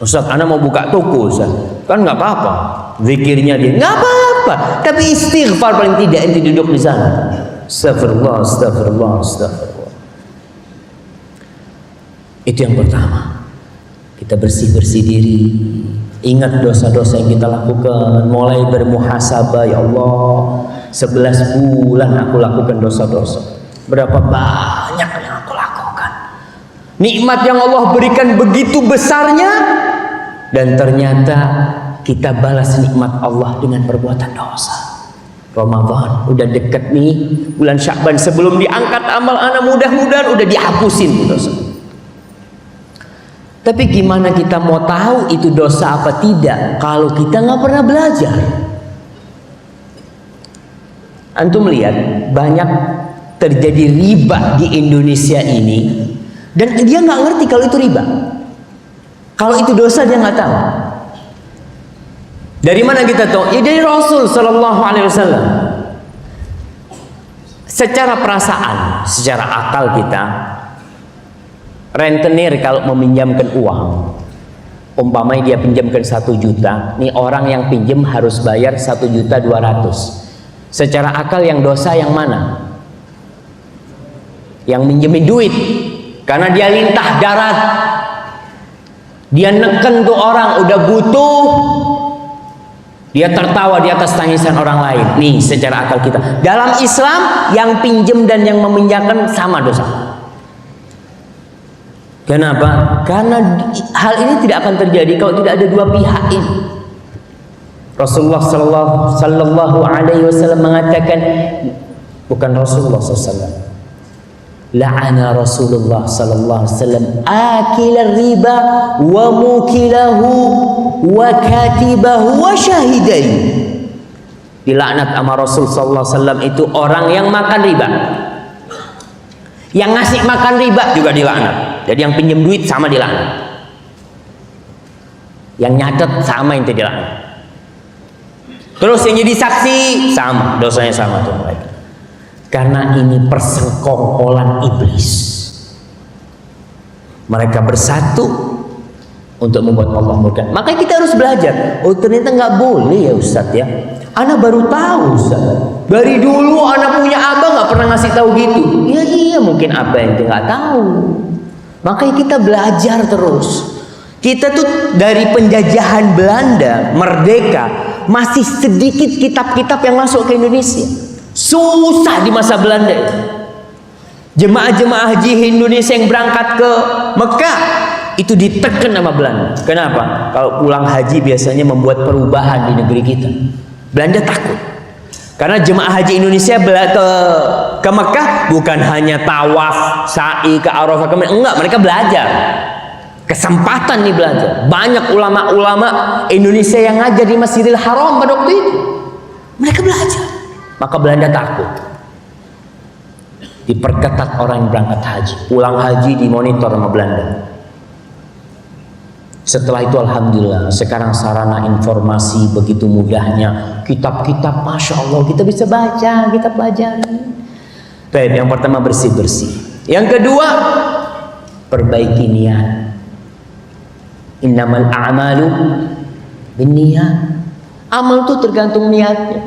Speaker 2: Ustaz, ana mau buka toko, Ustaz. Kan nggak apa-apa. Zikirnya dia nggak apa-apa. Tapi istighfar paling tidak ente duduk di sana. Astagfirullah, astagfirullah, astagfirullah. Itu yang pertama. Kita bersih-bersih diri. Ingat dosa-dosa yang kita lakukan. Mulai bermuhasabah, ya Allah. 11 bulan aku lakukan dosa-dosa. Berapa banyak yang aku lakukan. Nikmat yang Allah berikan begitu besarnya, dan ternyata kita balas nikmat Allah dengan perbuatan dosa. Ramadan udah deket nih, bulan Sya'ban sebelum diangkat amal ana, mudah-mudahan udah dihapusin dosa. Tapi gimana kita mau tahu itu dosa apa tidak kalau kita nggak pernah belajar? Antum lihat banyak terjadi riba di Indonesia ini, dan dia nggak ngerti kalau itu riba. Kalau itu dosa dia nggak tahu. Dari mana kita tahu? Ya dari Rasul Sallallahu Alaihi Wasallam. Secara perasaan, secara akal kita, rentenir kalau meminjamkan uang, umpamanya dia pinjamkan 1 juta, nih orang yang pinjam harus bayar 1.200.000. Secara akal yang dosa yang mana? Yang minjemin duit, karena dia lintah darat, dia neken tuh orang udah butuh, dia tertawa di atas tangisan orang lain. Nih secara akal kita. Dalam Islam yang pinjem dan yang meminjamkan sama dosa. Kenapa? Karena hal ini tidak akan terjadi kalau tidak ada dua pihak ini. Rasulullah Sallallahu Alaihi Wasallam mengatakan, bukan Rasulullah SAW, la'ana Rasulullah Sallallahu Alaihi Wasallam akilar riba wa mukilahu wa katibahu wa syahidai. Dilaknat sama Rasul Sallallahu Alaihi Wasallam itu orang yang makan riba, yang ngasih makan riba juga dilaknat. Jadi yang pinjam duit sama dilaknat, yang nyatet sama yang tidak dilaknat. Terus yang jadi saksi sama, dosanya sama tuh mereka. Karena ini persekongkolan iblis. Mereka bersatu untuk membuat Allah murka. Makanya kita harus belajar. Oh ternyata nggak boleh ya Ustadz ya. Ana baru tahu Ustadz. Dari dulu ana punya abang nggak pernah ngasih tahu gitu. Iya mungkin apa yang kita nggak tahu. Makanya kita belajar terus. Kita tuh dari penjajahan Belanda merdeka, masih sedikit kitab-kitab yang masuk ke Indonesia. Susah di masa Belanda. Jemaah-jemaah haji Indonesia yang berangkat ke Mekah itu ditekan sama Belanda. Kenapa? Kalau pulang haji biasanya membuat perubahan di negeri kita. Belanda takut. Karena jemaah haji Indonesia ke Mekah bukan hanya tawaf, sa'i ke Arafah, enggak, mereka belajar. Kesempatan nih belajar. Banyak ulama-ulama Indonesia yang ngajar di Masjidil Haram pada waktu itu. Mereka belajar. Maka Belanda takut. Diperketat orang yang berangkat haji. Pulang haji dimonitor sama Belanda. Setelah itu alhamdulillah sekarang sarana informasi begitu mudahnya. Kitab-kitab Masya Allah kita bisa baca, kita pelajari. Baik, yang pertama bersih-bersih. Yang kedua perbaiki niat. Innamal a'malu binniyat. Amal itu tergantung niatnya.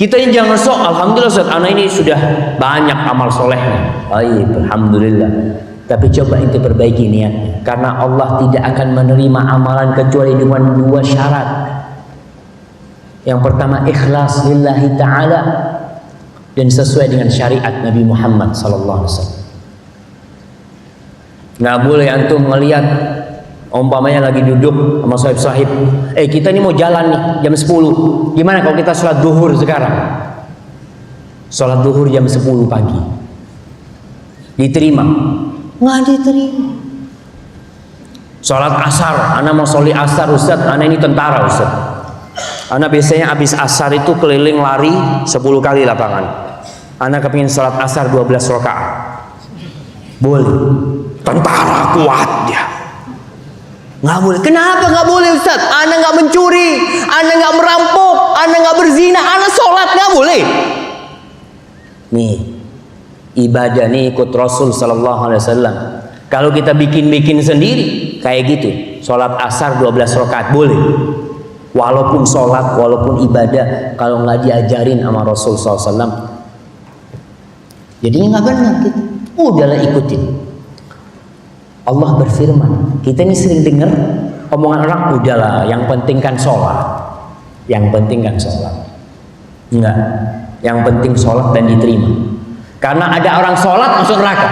Speaker 2: Kita ini jangan sok, alhamdulillah Ustaz, anak ini sudah banyak amal solehnya. Baik, alhamdulillah. Tapi coba ente perbaiki niatnya. Karena Allah tidak akan menerima amalan kecuali dengan 2 syarat. Yang pertama ikhlas lillahi ta'ala dan sesuai dengan syariat Nabi Muhammad sallallahu alaihi wasallam. Nggak boleh antum melihat Umpamanya lagi duduk sama sahib-sahib, kita ini mau jalan nih jam 10. Gimana kalau kita sholat duhur sekarang? Sholat duhur jam 10 pagi. Diterima? Nggak diterima. Sholat asar, ana mau sholi asar Ustaz, ana ini tentara Ustaz. Ana biasanya habis asar itu keliling lari 10 kali lapangan. Ana kepingin sholat asar 12 rakaat. Boleh. Tentara kuat dia. Nggak boleh. Kenapa nggak boleh Ustaz? Ana nggak mencuri, ana nggak merampok, ana nggak berzina, ana sholat nggak boleh. Nih, ibadah nih ikut Rasul Sallallahu Alaihi Wasallam. Kalau kita bikin sendiri kayak gitu, sholat asar 12 rakaat boleh. Walaupun sholat, walaupun ibadah, kalau nggak diajarin sama Rasul SAW, jadinya nggak benar gitu. Udahlah ikutin. Allah berfirman, kita ini sering dengar omongan orang, udahlah, yang penting kan sholat, yang penting kan sholat. Enggak, yang penting sholat dan diterima. Karena ada orang sholat masuk neraka.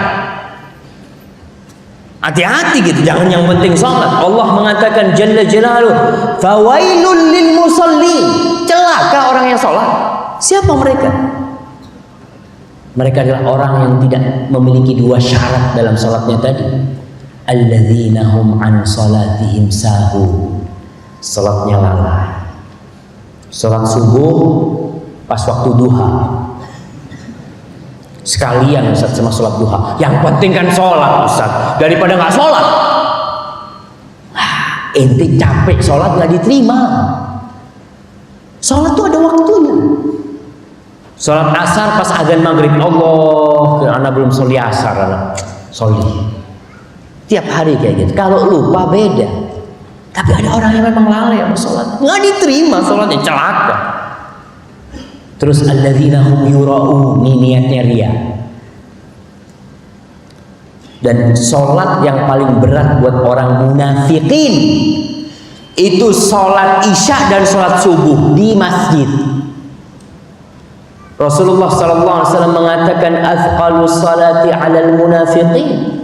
Speaker 2: Hati-hati gitu, jangan yang penting sholat. Allah mengatakan Jalla Jalaluh, fawailul lil musallin, celaka orang yang sholat. Siapa mereka? Mereka adalah orang yang tidak memiliki dua syarat dalam sholatnya tadi. Alladzina hum an sholatihim sahun, sholatnya lalai. Sholat subuh pas waktu duha, sekalian Ustaz sama sholat duha. Yang penting kan sholat Ustaz, daripada nggak sholat. Ente capek sholat nggak diterima. Sholat tuh ada waktunya. Sholat asar pas azan maghrib, Allah, anak belum sholi asar, anak sholi. Tiap hari kayak gitu. Kalau lupa beda. Tapi ada orang yang memang lalai sama sholat, nggak diterima sholatnya, celaka. Terus alladzina hum yura'un, ini niatnya ria. Dan sholat yang paling berat buat orang munafikin itu sholat isya dan sholat subuh di masjid. Rasulullah SAW mengatakan azqalus salati 'alal munafiqin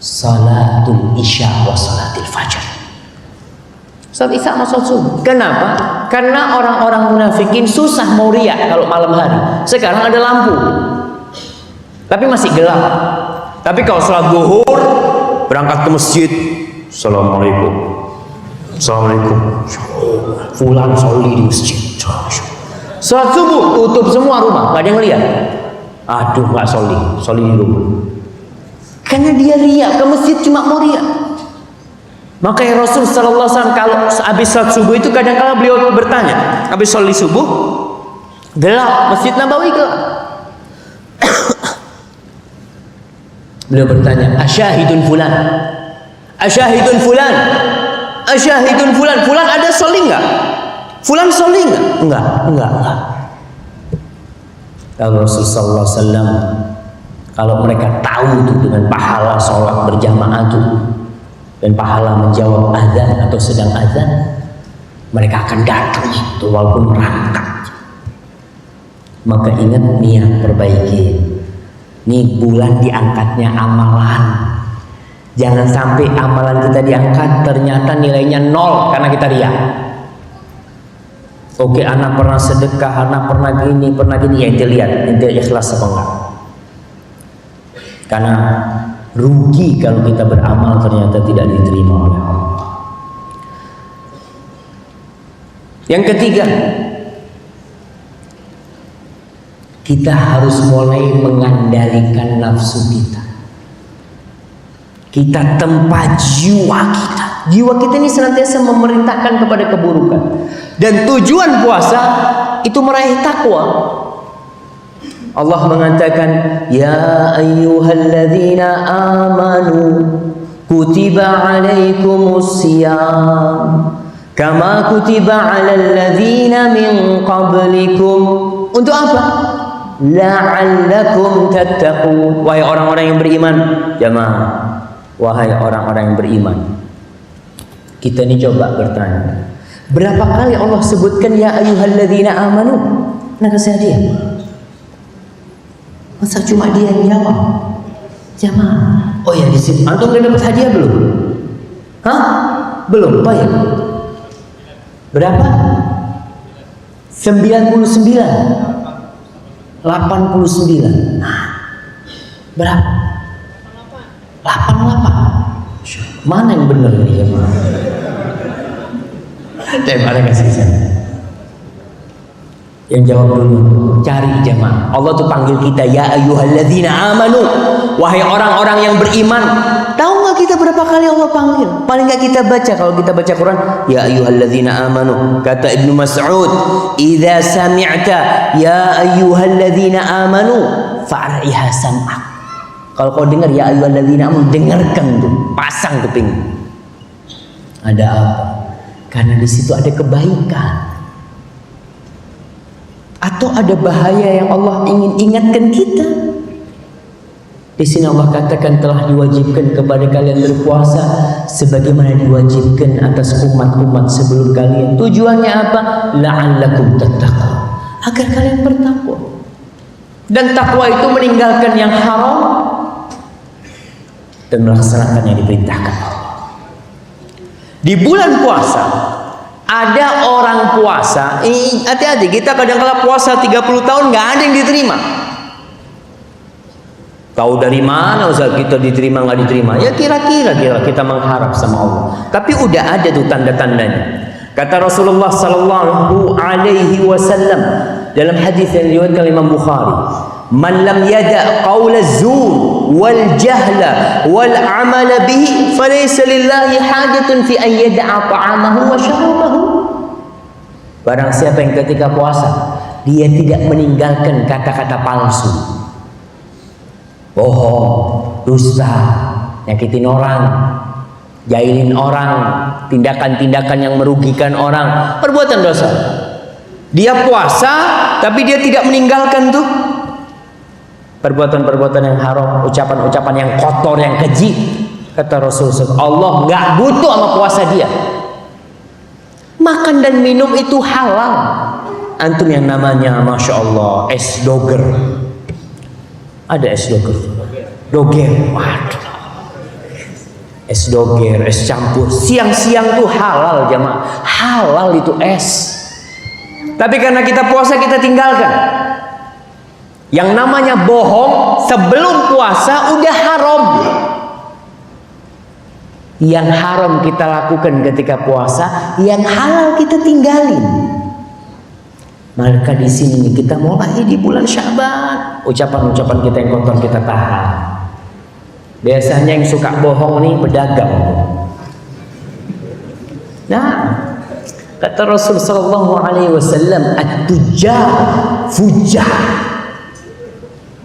Speaker 2: salatul isya wa salatil fajar. Salat isya sama salat subuh. Kenapa? Karena orang-orang munafikin susah mau riya kalau malam hari. Sekarang ada lampu, tapi masih gelap. Tapi kalau sholat zuhur, berangkat ke masjid, assalamualaikum, assalamualaikum, fulan sholi di masjid. Sholat subuh tutup semua rumah, nggak ada yang lihat. Aduh, nggak sholi di rumah. Karena dia riya, ke masjid cuma mau riya. Makanya Rasul Sallallahu Alaihi Wasallam kalau habis sholat subuh itu kadang-kala beliau bertanya, habis sholat subuh gelap, Masjid Nabawi gelap. Beliau bertanya, asyahidun fulan, asyahidun fulan, asyahidun fulan, fulan ada sholi nggak? Fulan sholi nggak? Enggak. Kalau Rasul Sallallahu Alaihi Wasallam, kalau mereka tahu itu dengan pahala sholat berjamaah itu dan pahala menjawab azan atau sedang azan, mereka akan datang itu walaupun merangkak. Maka ingat, niat perbaiki. Nih bulan diangkatnya amalan. Jangan sampai amalan kita diangkat ternyata nilainya 0 karena kita riya. Oke, anak pernah sedekah, anak pernah gini, ya ente lihat, ente ikhlas apa enggak? Karena rugi kalau kita beramal ternyata tidak diterima oleh Allah. Yang ketiga, kita harus mulai mengendalikan nafsu kita. Kita tempa jiwa kita. Jiwa kita ini senantiasa memerintahkan kepada keburukan. Dan tujuan puasa itu meraih takwa. Allah mengatakan, ya ayyuhalladzina amanu kutiba alaikumus siyam kama kutiba alal ladzina min qablikum. Untuk apa? La'allakum tattaqun. Wahai orang-orang yang beriman, jamaah, wahai orang-orang yang beriman. Kita ini coba bertanya, berapa kali Allah sebutkan ya ayyuhalladzina amanu? Nah, kasih hadiah. Masa cuma dia yang jawab? Jamaah. Oh ya, di sini antum udah dapat hadiah belum? Hah? Belum, Pak ya? Berapa? 99. 89. Nah, berapa? 88. Mana yang benar ini jemaah? Ada kasih sana. Yang jawab dulu, cari jemaah. Allah tuh panggil kita, ya ayyuhalladzina amanu, wahai orang-orang yang beriman. Tahu nggak kita berapa kali Allah panggil? Paling nggak kita baca kalau kita baca Quran, ya ayyuhalladzina amanu. Kata Ibnu Mas'ud, idza sami'ta ya ayyuhalladzina amanu fa'riha sam'ak. Kalau kau dengar ya ayyuhalladzina amanu, dengarkan tuh, pasang kuping. Ada apa? Karena di situ ada kebaikan. Atau ada bahaya yang Allah ingin ingatkan kita. Di sini Allah katakan telah diwajibkan kepada kalian berpuasa sebagaimana diwajibkan atas umat-umat sebelum kalian. Tujuannya apa? La'allakum tattaqun, agar kalian bertakwa. Dan takwa itu meninggalkan yang haram dan melaksanakan yang diperintahkan Allah. Di bulan puasa ada orang puasa, hati-hati, kita kadang-kala puasa 30 tahun nggak ada yang diterima. Tahu dari mana Ustaz kita diterima nggak diterima? Ya kira-kira kita mengharap sama Allah. Tapi udah ada tuh tanda-tandanya. Kata Rasulullah sallallahu alaihi wasallam dalam hadis yang diriwayatkan Imam Bukhari, "Man lam yada' qaula az-zur wal jahla wal 'amala bihi falaysa lillahi hajatun fi an yada'a ta'amahu wa syarabahu." Barang siapa yang ketika puasa dia tidak meninggalkan kata-kata palsu, bohong, dusta, nyakitin orang, jahilin orang, tindakan-tindakan yang merugikan orang, perbuatan dosa. Dia puasa tapi dia tidak meninggalkan tuh perbuatan-perbuatan yang haram, ucapan-ucapan yang kotor, yang keji. Kata Rasulullah, Allah nggak butuh sama puasa dia. Makan dan minum itu halal. Antum yang namanya Masya Allah es doger, ada es doger, waduh, es doger, es campur, siang-siang tuh halal jamaah, halal itu es. Tapi karena kita puasa kita tinggalkan. Yang namanya bohong sebelum puasa udah haram. Yang haram kita lakukan ketika puasa, yang halal kita tinggalin. Maka di sini kita mulai di bulan Sya'ban, ucapan-ucapan kita yang kotor kita tahan. Biasanya yang suka bohong nih pedagang. Nah, kata Rasul sallallahu alaihi wasallam, at-tujjar fujjar.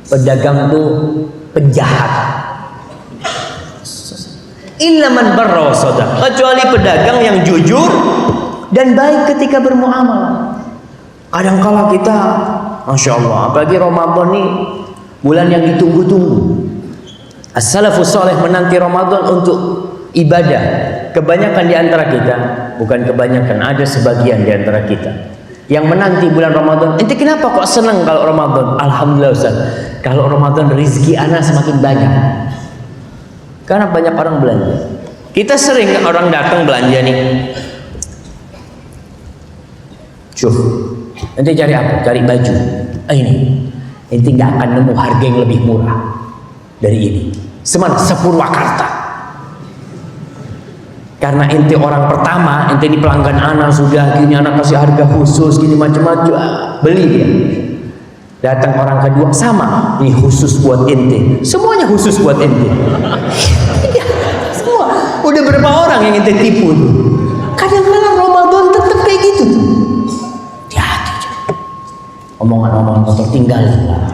Speaker 2: Pedagang itu penjahat. Illa man barra wa sadaq, kecuali pedagang yang jujur dan baik ketika bermuamalah. Kadang-kala kita, Masya Allah, apalagi Ramadan nih bulan yang ditunggu-tunggu. As-salafus saleh menanti Ramadan untuk ibadah. Kebanyakan di antara kita, bukan kebanyakan, ada sebagian di antara kita yang menanti bulan Ramadan. Ente kenapa kok senang kalau Ramadan? Alhamdulillah Ustaz, kalau Ramadan rezeki anak semakin banyak. Karena banyak orang belanja. Kita sering orang datang belanja nih. Cuk, ente cari apa? Cari baju. Ini. Ente nggak akan nemu harga yang lebih murah dari ini. Semana Sepurwakarta. Karena ente orang pertama, ente ini pelanggan anak sudah gini, anak kasih harga khusus gini macam-macam, beli dia. Datang orang kedua sama, ini khusus buat ente, semuanya khusus buat ente. Ya, semua. Udah berapa orang yang ente tipu tuh? Kadang-kadang Ramadan tetap kayak gitu tuh. Hati-hati, omongan-omongan kotor tinggalin lah.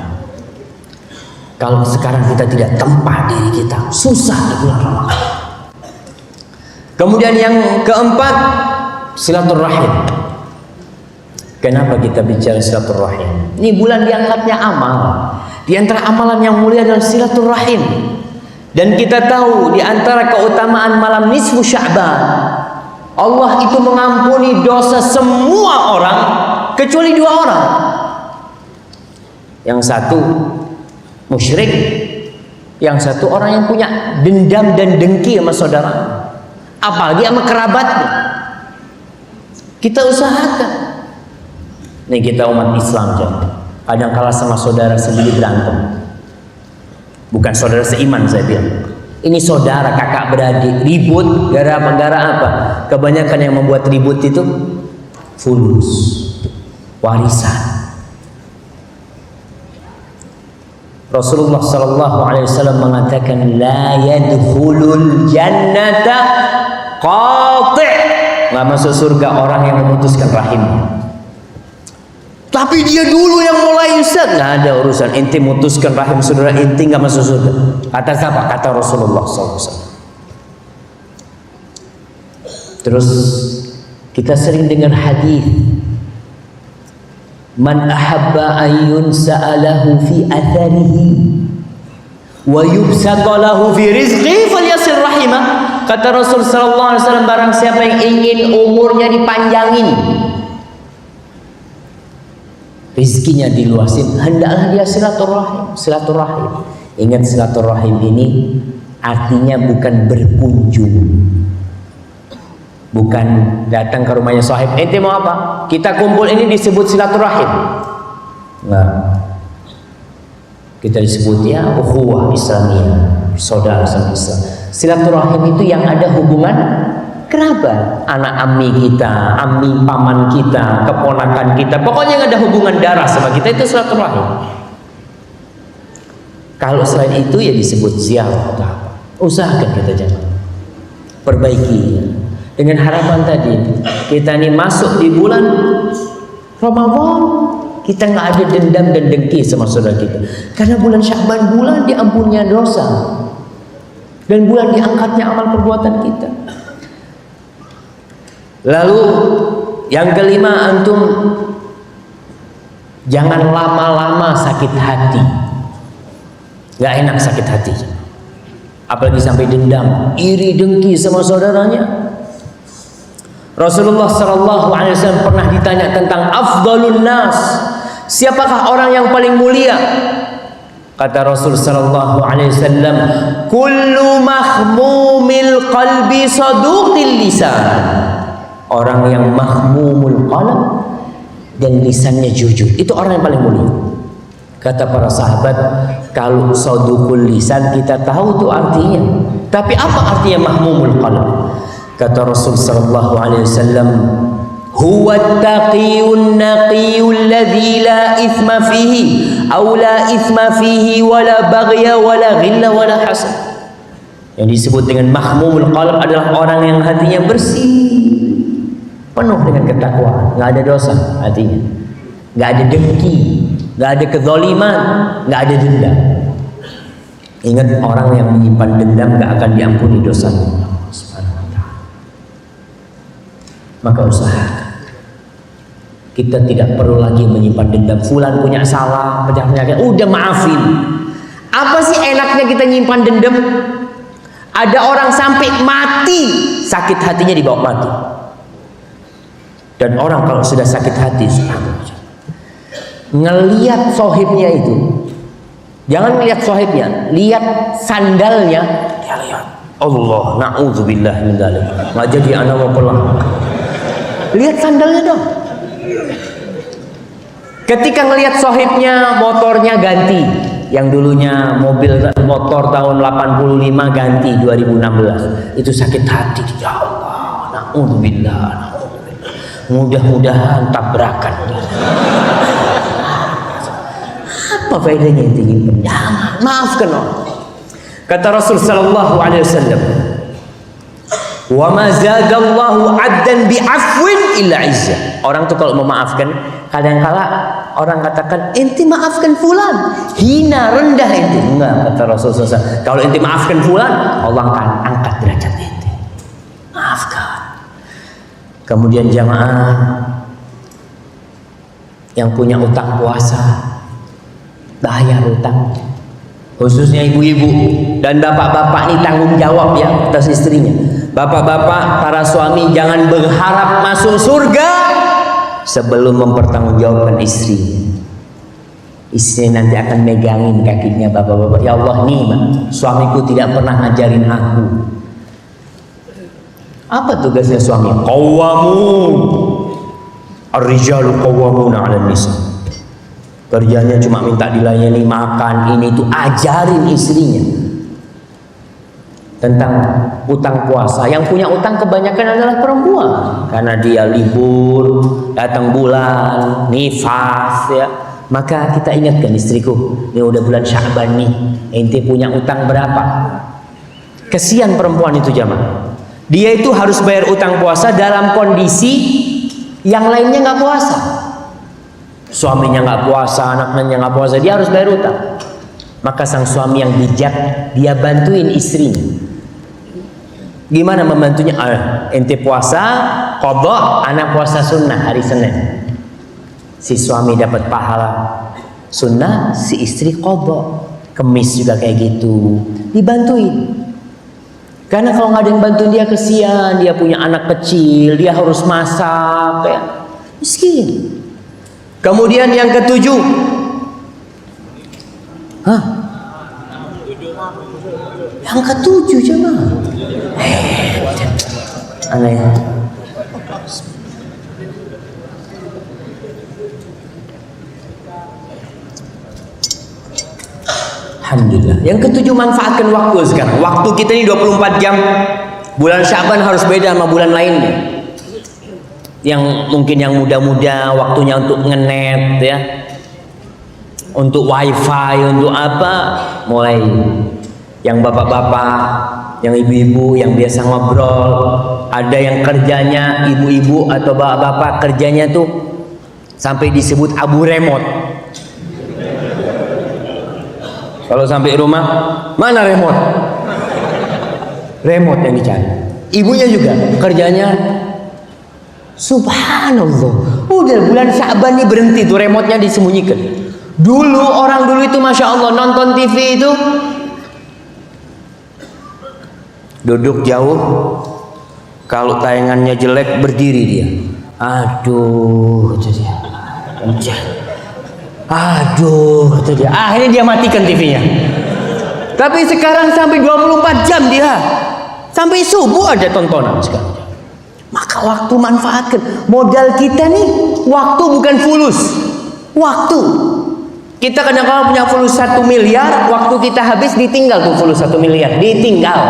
Speaker 2: Kalau sekarang kita tidak tempa diri kita, susah di bulan Ramadan. Kemudian yang keempat, silaturahim. Kenapa kita bicara silaturahim? Ini bulan diangkatnya amal. Di antara amalan yang mulia adalah silaturahim. Dan kita tahu di antara keutamaan malam nisfu Sya'ban, Allah itu mengampuni dosa semua orang kecuali dua orang. Yang satu musyrik, Yang satu orang yang punya dendam dan dengki sama saudara, apalagi sama kerabatnya. Kita usahakan. Nih kita umat Islam jangan. Kadang kala sama saudara sendiri berantem. Bukan saudara seiman saya bilang. Ini saudara kakak beradik ribut gara-gara apa? Kebanyakan yang membuat ribut itu fulus, warisan. Rasulullah sallallahu alaihi wasallam mengatakan la yadkhulul jannata qati'. Enggak masuk surga orang yang memutuskan rahimnya. Tapi dia dulu yang mulai, Ustaz. Nggak ada urusan. Inti mutuskan rahim saudara inti nggak masuk surga. Kata siapa? Kata Rasulullah SAW. Terus kita sering dengar hadis, man ahabba ayyun sa'alahu fi atharihi wa yubsaqalahu fi rizqi falyasir rahimah. Kata Rasul sallallahu alaihi wasallam, barang siapa yang ingin umurnya dipanjangin, rizkinya diluasin, hendaklah dia silaturahim. Silaturahim. Ingat, silaturahim ini artinya bukan berkunjung, bukan datang ke rumahnya sahib. Ente mau apa? Kita kumpul ini disebut silaturahim. Nah, kita disebut ya ukhuwah Islamiyah, saudara sama Islam. Silaturahim itu yang ada hubungan kerabat, anak ammi kita, ammi paman kita, keponakan kita, pokoknya yang ada hubungan darah sama kita itu silaturahim. Kalau selain itu ya disebut ziarah atau apa. Usahakan kita jangan, perbaiki dengan harapan tadi kita ini masuk di bulan Ramadan, kita nggak ada dendam dan dengki sama saudara kita, karena bulan Sya'ban bulan diampunnya dosa dan bulan diangkatnya amal perbuatan kita. Lalu yang kelima, antum jangan lama-lama sakit hati. Gak enak sakit hati, apalagi sampai dendam, iri, dengki sama saudaranya. Rasulullah SAW pernah ditanya tentang afdalun nas, siapakah orang yang paling mulia? Kata Rasul sallallahu alaihi wasallam, kullu mahmumil qalbi saduqil lisan. Orang yang mahmumul qalb dan lisannya jujur, itu orang yang paling mulia. Kata para sahabat, kalau saduqul lisan kita tahu itu artinya, tapi apa artinya mahmumul qalb? Kata Rasul sallallahu alaihi wasallam, huwa at-taqiyun naqiyul ladzi la ithma fihi aw la ithma fihi wala baghya wala ghilla wala hasad. Yang disebut dengan mahmumul qalb adalah orang yang hatinya bersih, penuh dengan ketakwaan, nggak ada dosa hatinya, nggak ada dengki, nggak ada kezaliman, nggak ada dendam. Ingat, orang yang menyimpan dendam nggak akan diampuni dosanya. Maka usahakan kita tidak perlu lagi menyimpan dendam. Fulan punya salah, penyakit, udah maafin. Apa sih enaknya kita nyimpan dendam? Ada orang sampai mati sakit hatinya dibawa mati. Dan orang kalau sudah sakit hati, ngelihat sohibnya itu, jangan lihat sohibnya, lihat sandalnya, dia lihat, Allah, na'udzubillah min dzalik. Nggak jadi anak mau pulang. Lihat sandalnya dong. Ketika ngelihat sohibnya, motornya ganti, yang dulunya motor tahun 85 ganti 2016, itu sakit hati. Ya Allah, na'udzubillah. Mudah-mudahan tabrakan. Apa faedahnya itu nyimpen? Jangan, maafkan orang. Kata Rasul sallallahu alaihi wasallam, wa ma zadallahu 'abdan bi'afwin illa 'izza. Orang tuh kalau memaafkan, kadang-kala orang katakan, enti maafkan fulan, hina, rendah enti. Enggak, kata Rasul sallallahu alaihi wasallam, kalau enti maafkan fulan, Allah akan angkat derajat enti. Maafkan. Kemudian jamaah yang punya utang puasa, bayar utang. Khususnya ibu-ibu dan bapak-bapak ini tanggung jawab ya atas istrinya. Bapak-bapak, para suami jangan berharap masuk surga sebelum mempertanggungjawabkan istrinya. Istri nanti akan megangin kakinya bapak-bapak. Ya Allah nih, suamiku tidak pernah ngajarin aku. Apa tugasnya suami? Qawwamun. Ar-rijalu qawwamuna 'alan nisa. Kerjanya cuma minta dilayani makan ini itu, ajarin istrinya tentang utang puasa. Yang punya utang kebanyakan adalah perempuan karena dia libur, datang bulan, nifas ya. Maka kita ingatkan istriku, ini udah bulan Sya'ban nih, ente punya utang berapa? Kesian perempuan itu jamaah. Dia itu harus bayar utang puasa dalam kondisi yang lainnya nggak puasa. Suaminya nggak puasa, anaknya nggak puasa, dia harus bayar utang. Maka sang suami yang bijak, dia bantuin istrinya. Gimana membantunya? Ente puasa, qadha, anak puasa sunnah hari Senin. Si suami dapat pahala sunnah, si istri qadha. Kemis juga kayak gitu, dibantuin. Karena kalau nggak ada yang bantuin dia kesian, dia punya anak kecil, dia harus masak, ya miskin. Kemudian yang ketujuh, yang ketujuh jemaah. Aneh. Alhamdulillah. Yang ketujuh, manfaatkan waktu sekarang. Waktu kita ini 24 jam. Bulan Sya'ban harus beda sama bulan lainnya. Yang mungkin yang muda-muda waktunya untuk ngenet ya, untuk wifi, untuk apa, mulai yang bapak-bapak, yang ibu-ibu yang biasa ngobrol, ada yang kerjanya ibu-ibu atau bapak-bapak kerjanya tuh sampai disebut abu remote. Kalau sampai rumah, mana remote? Remote yang dicari. Ibunya juga kerjanya, subhanallah. Udah bulan Sya'ban nih berhenti tuh, remote-nya disembunyikan. Dulu orang dulu itu masya Allah nonton TV itu duduk jauh, kalau tayangannya jelek berdiri dia. Aduh, itu dia. Aduh, itu dia. Akhirnya dia matikan TV-nya. Tapi sekarang sampai 24 jam dia. Sampai subuh ada tontonan sekarang. Maka waktu manfaatkan. Modal kita nih waktu, bukan fulus. Waktu. Kita kadang-kadang punya fulus 1 miliar, waktu kita habis ditinggal tuh fulus 1 miliar, ditinggal.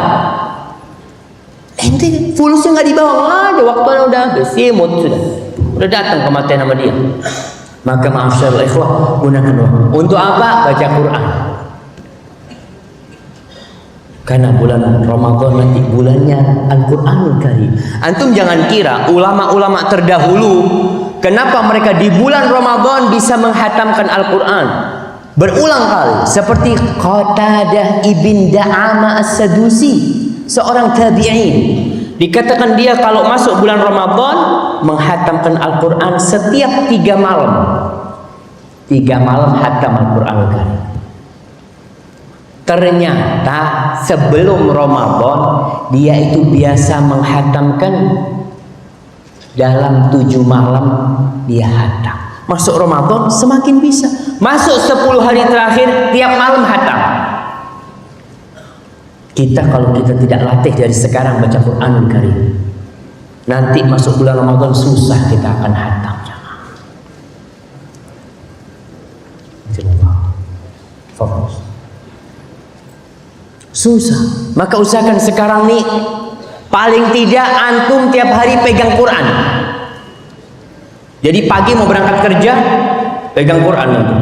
Speaker 2: Ente fulusnya nggak dibawa, nggak ada, waktunya udah habis, imut sudah datang kematian sama dia. Maka ma'asyarul ikhwah, gunakan waktu. Untuk apa? Baca Quran. Karena bulan Ramadan nanti bulannya Al-Quranul Karim. Antum jangan kira ulama-ulama terdahulu kenapa mereka di bulan Ramadan bisa menghatamkan Al-Quran berulang kali. Seperti Qatadah ibn Da'ama As-Sadusi, seorang tabi'in. Dikatakan dia kalau masuk bulan Ramadan menghatamkan Al-Quran setiap 3 malam. 3 malam hatam Al-Quranul Karim. Ternyata sebelum Ramadan dia itu biasa menghatamkan dalam 7 malam dia hatam. Masuk Ramadan semakin bisa. Masuk 10 hari terakhir tiap malam hatam. Kita kalau kita tidak latih dari sekarang baca Quranul Karim, nanti masuk bulan Ramadan susah kita akan hatam. Fokus. Susah. Maka usahakan sekarang nih, paling tidak antum tiap hari pegang Quran. Jadi pagi mau berangkat kerja, pegang Quran antum.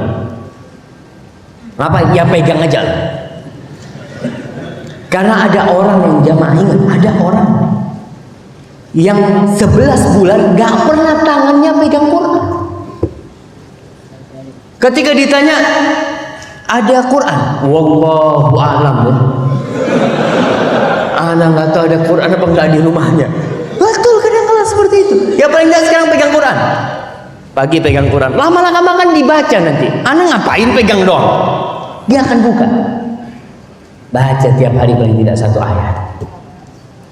Speaker 2: Ngapa? Ya pegang aja lah. Karena ada orang yang jamaah ingat, ada orang yang 11 bulan gak pernah tangannya pegang Quran. Ketika ditanya, ada Quran? Wallahu a'lam ya. Anak nggak tahu ada Quran apa nggak di rumahnya. Betul, kadang-kadang seperti itu. Ya paling nggak sekarang pegang Quran. Pagi pegang Quran, lama-lama kan dibaca nanti. Anak ngapain pegang doang? Dia akan buka. Baca tiap hari paling tidak 1 ayat.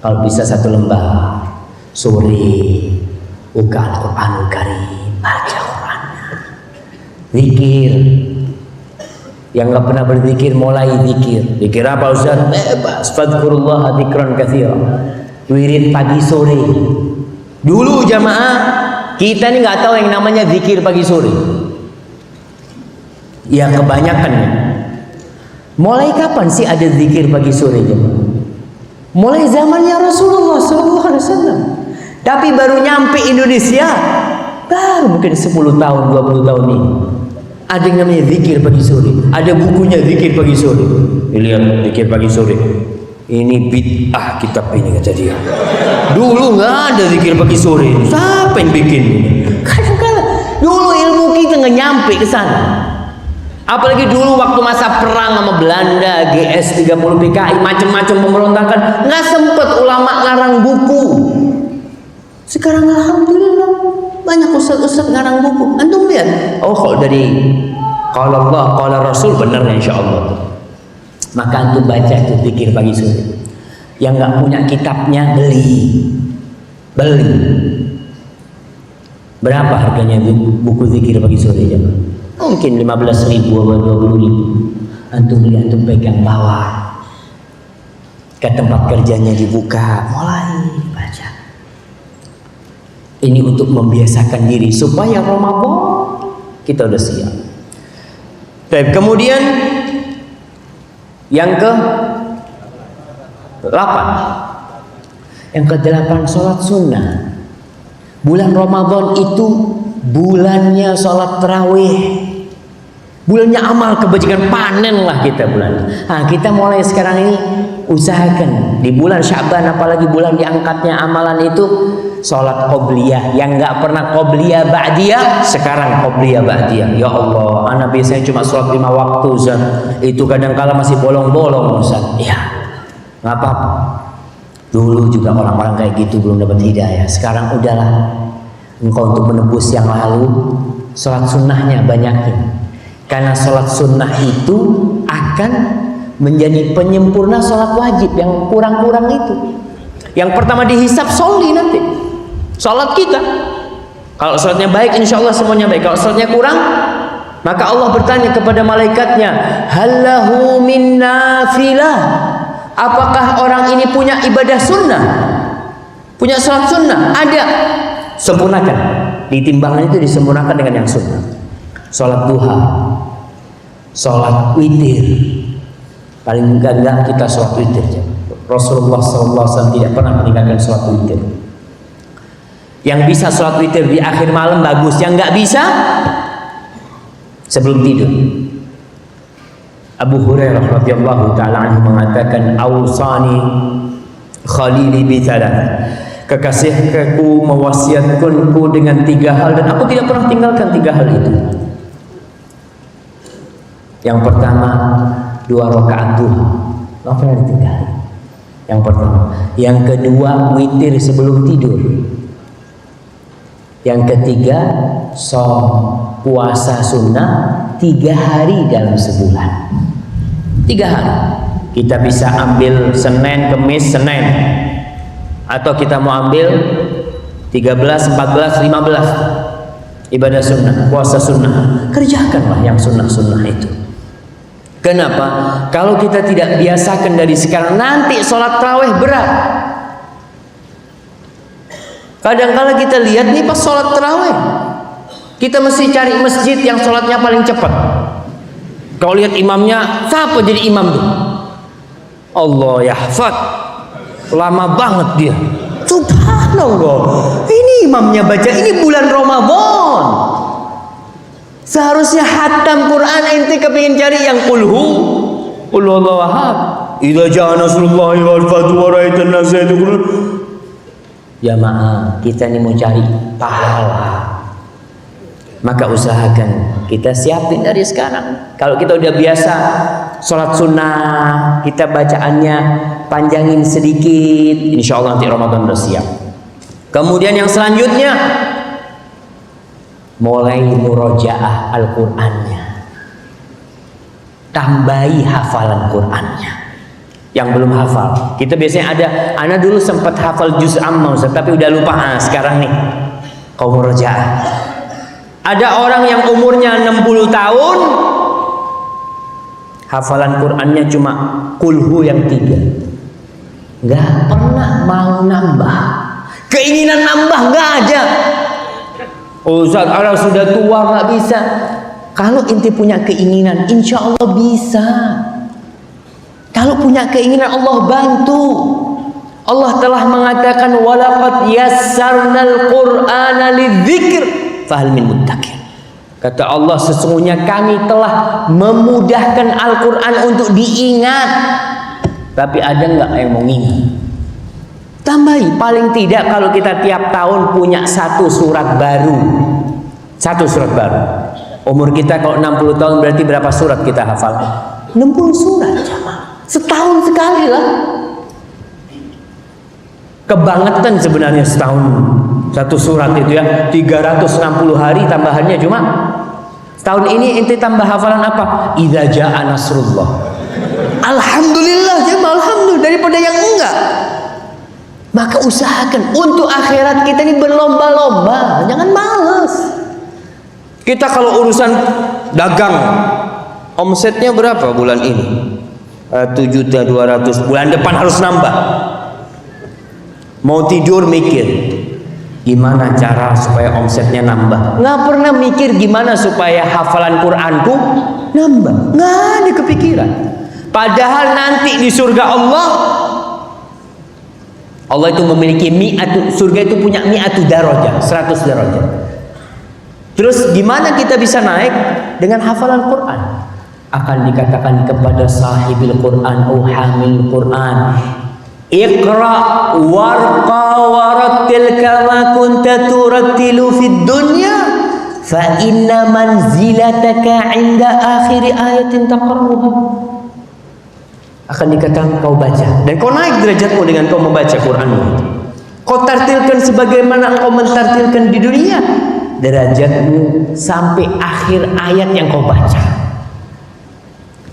Speaker 2: Kalau bisa 1 lembar. Sore, buka Al-Quranul Karim, baca Qurannya. Zikir. Yang nggak pernah berzikir mulai zikir. Zikir apa Ustaz? Bebas. Fadhkurullah dzikran katsiran. Wirid pagi sore. Dulu jamaah kita nih nggak tahu yang namanya zikir pagi sore. Ya kebanyakan ya. Mulai kapan sih ada zikir pagi sore jemaah? Mulai zamannya Rasulullah SAW. Tapi baru nyampe Indonesia baru mungkin 10 tahun, 20 tahun ini. Ada yang namanya zikir pagi sore. Ada bukunya zikir pagi sore. Lihat zikir pagi sore. Ini bid'ah kitab ini kata dia. Dulu nggak ada zikir pagi sore. Siapa yang bikin ini? Kadang-kadang dulu ilmu kita nggak nyampe ke sana. Apalagi dulu waktu masa perang sama Belanda, GS 30 PKI, macam-macam pemberontakan, nggak sempet ulama ngarang buku. Sekarang alhamdulillah banyak ustaz-ustaz ngarang buku. Antum lihat, oh kalau dari qala Allah, qala Rasul benar insya Allah. Maka antum baca itu zikir pagi sore. Yang nggak punya kitabnya beli. Berapa harganya buku zikir pagi sore jemaah? Mungkin 15.000 atau 20.000. Antum beli, antum pegang bawa ke tempat kerjanya, dibuka, mulai baca. Ini untuk membiasakan diri supaya Ramadan kita udah siap. Baik, kemudian yang ke-8. Yang ke-8 sholat sunnah. Bulan Ramadan itu bulannya sholat tarawih. Bulannya amal kebajikan, panen lah kita bulan. Nah, kita mulai sekarang ini usahakan di bulan Sya'ban, apalagi bulan diangkatnya amalan itu sholat qobliyah. Yang nggak pernah qobliyah ba'diyah, sekarang qobliyah ba'diyah. Ya Allah, anak biasanya cuma sholat 5 waktu Ustaz. Itu kadang-kala masih bolong-bolong Ustaz. Ya, nggak apa-apa. Dulu juga orang-orang kayak gitu belum dapat hidayah. Sekarang udahlah, engkau untuk menebus yang lalu, sholat sunnahnya banyakin. Karena sholat sunnah itu akan menjadi penyempurna sholat wajib yang kurang-kurang itu. Yang pertama dihisap soli nanti sholat kita. Kalau sholatnya baik, insya Allah semuanya baik. Kalau sholatnya kurang, maka Allah bertanya kepada malaikatnya, hallahu min nafilah, apakah orang ini punya ibadah sunnah, punya sholat sunnah? Ada, sempurnakan. Di timbangan itu disempurnakan dengan yang sunnah. Sholat duha, sholat witir, paling enggak kita sholat witir. Rasulullah SAW tidak pernah meninggalkan sholat witir. Yang bisa sholat witir di akhir malam bagus, yang nggak bisa sebelum tidur. Abu Hurairah radhiyallahu taala anhu mengatakan, "Ausani khalili bi thalath." Kekasihku mewasiatkanku dengan 3 hal dan aku tidak pernah tinggalkan 3 hal itu. Yang pertama, 2 rakaat duha, nggak pernah ditinggalkan. Yang pertama. Yang kedua, witir sebelum tidur. Yang ketiga, puasa sunnah 3 hari dalam sebulan. 3 hari. Kita bisa ambil Senin, Kemis, Senin, atau kita mau ambil 13, 14, 15 ibadah sunnah, puasa sunnah. Kerjakanlah yang sunnah-sunnah itu. Kenapa? Kalau kita tidak biasakan dari sekarang, nanti sholat tarawih berat. Kadang-kala kita lihat nih pas sholat tarawih, kita mesti cari masjid yang sholatnya paling cepat. Kalau lihat imamnya, siapa jadi imam tuh? Allah yahfad, lama banget dia. Subhanallah, ini imamnya baca, ini bulan Ramadan. Seharusnya hatam Quran, ente kepingin cari yang qulhu Allahu ahad. Idza jaa nasrullahi wal fathu wa ra'aitan nasa yadkhulun. Jamaah, kita ini mau cari pahala. Maka usahakan kita siapin dari sekarang. Kalau kita udah biasa sholat sunnah, kita bacaannya panjangin sedikit, insya Allah nanti Ramadan udah siap. Kemudian yang selanjutnya, mulai murojaah Al-Qur'annya, tambahi hafalan Qur'annya. Yang belum hafal, kita biasanya ada, anak dulu sempat hafal juz amma tapi udah lupa. Sekarang nih kau murojaah. Ada orang yang umurnya 60 tahun Hafalan Qur'annya cuma kulhu yang 3. Nggak pernah mau nambah. Keinginan nambah nggak ada. Ustaz, kalau sudah tua nggak bisa. Kalau inti punya keinginan, insya Allah bisa. Kalau punya keinginan, Allah bantu. Allah telah mengatakan walaqad yassarnal Qur'ana lidzikr fahal min muddakir. Kata Allah, sesungguhnya kami telah memudahkan Al-Quran untuk diingat. Tapi ada nggak yang mau ingat? Tambahi, paling tidak kalau kita tiap tahun punya 1 surat baru. 1 surat baru. Umur kita kalau 60 tahun berarti berapa surat kita hafal? 60 surat. Setahun sekali lah. Kebangetan sebenarnya setahun 1 surat itu ya. 360 hari tambahannya cuma setahun ini inti tambah hafalan apa? Idza jaa nasrullah. Alhamdulillah jemaah, alhamdulillah daripada yang enggak. Maka usahakan untuk akhirat kita ini berlomba-lomba, jangan malas. Kita kalau urusan dagang, omsetnya berapa bulan ini? 7.200.000, bulan depan harus nambah. Mau tidur mikir gimana cara supaya omsetnya nambah. Nggak pernah mikir gimana supaya hafalan Quranku nambah. Nggak ada kepikiran. Padahal nanti di surga Allah itu memiliki surga itu punya mi'atu darajah, 100 darajah. Terus gimana kita bisa naik? Dengan hafalan Quran. Akan dikatakan kepada sahibil Quran, hamil Quran, Iqra warqa warattil kama kunta turattilu fid dunya fa inna manzilataka 'inda akhir ayatin taqra'uha. Akan dikatakan kau baca dan kau naik derajatmu dengan kau membaca Quranmu. Kau tartilkan sebagaimana engkau mentartilkan di dunia, derajatmu sampai akhir ayat yang kau baca.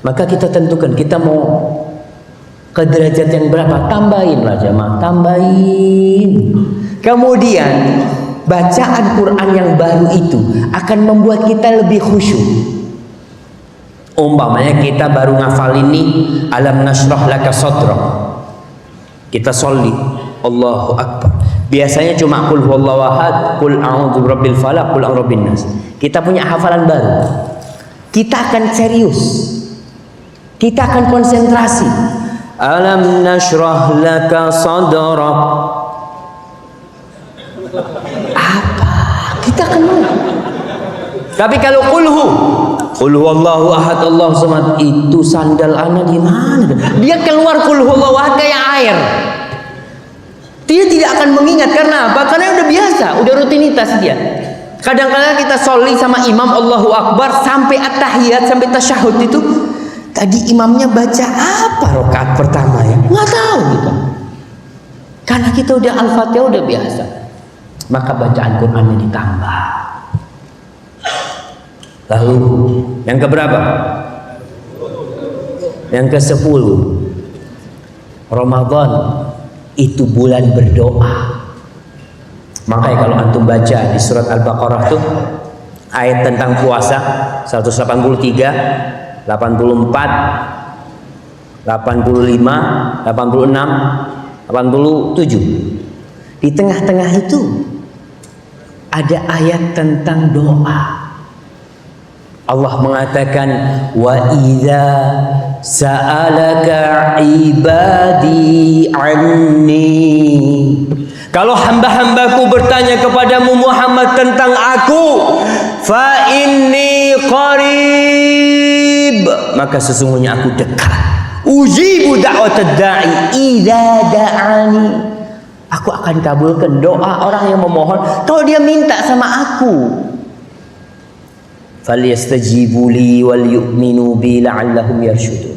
Speaker 2: Maka kita tentukan kita mau ke derajat yang berapa, tambahin lah jemaah, tambahin. Kemudian bacaan Quran yang baru itu akan membuat kita lebih khusyuk. Umpamanya kita baru ngafalin nih alam nashrah laka sadrak, kita sholli Allahu Akbar, biasanya cuma qul huwallahu ahad, qul a'udzu birabbil falaq, qul a'udzu birabbin nas. Kita punya hafalan baru, kita akan serius, kita akan konsentrasi. Alam nashrah laka sadrak. Apa? Kita akan mau. Tapi kalau qul huwallahu ahad Allahu samad, itu sandal ana di mana? Dia keluar qul huwallahu ahad kayak air. Dia tidak akan mengingat karena apa? Karena udah biasa, udah rutinitas dia. Kadang-kadang kita sholli sama imam Allahu Akbar sampai at-tahiyat, sampai tasyahud itu. Tadi imamnya baca apa rakaat pertama ya? Nggak tahu gitu. Karena kita udah Al-Fatihah udah biasa. Maka bacaan Qur'annya ditambah. Lalu yang keberapa? Yang ke-10. Ramadan itu bulan berdoa. Makanya kalau antum baca di surat Al-Baqarah tuh ayat tentang puasa 183, 84, 85, 86, 87. Di tengah-tengah itu ada ayat tentang doa. Allah mengatakan wa idza sa'alaka ibadi anni, kalau hamba-hambaku bertanya kepadamu Muhammad tentang aku, fa inni qarib, maka sesungguhnya aku dekat. Ujibu da'watad da'i idza da'ani, aku akan kabulkan doa orang yang memohon kalau dia minta sama aku. Falyastajibu li wal yu'minu bi la'allahum yarshudun.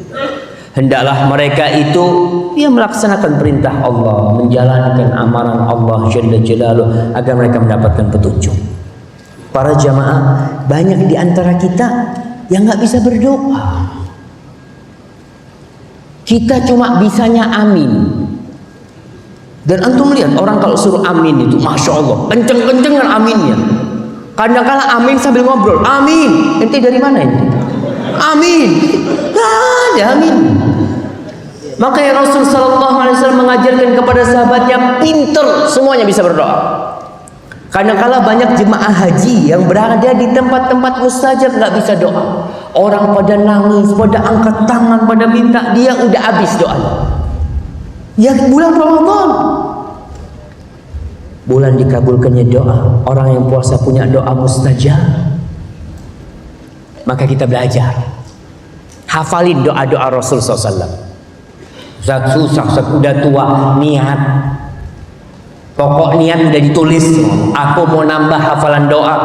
Speaker 2: Hendaklah mereka itu dia melaksanakan perintah Allah, menjalankan amaran Allah Jalla Jalaluhu agar mereka mendapatkan petunjuk. Para jamaah, banyak di antara kita yang nggak bisa berdoa. Kita cuma bisanya amin. Dan antum lihat orang kalau suruh amin itu, masya Allah, kenceng-kencengan aminnya. Kadang-kala amin sambil ngobrol, amin. Ente dari mana ini? Amin. Nggak ada, amin. Makanya Rasul Sallallahu Alaihi Wasallam mengajarkan kepada sahabatnya, pinter semuanya bisa berdoa. Karena kala banyak jemaah haji yang berada di tempat-tempat mustajab nggak bisa doa. Orang pada nangis, pada angkat tangan, pada minta, dia udah habis doanya. Ya bulan Ramadan, bulan dikabulkannya doa. Orang yang puasa punya doa mustajab. Maka kita belajar, hafalin doa-doa Rasul SAW. Susah, udah tua, niat. Pokok niat udah ditulis. Aku mau nambah hafalan doa.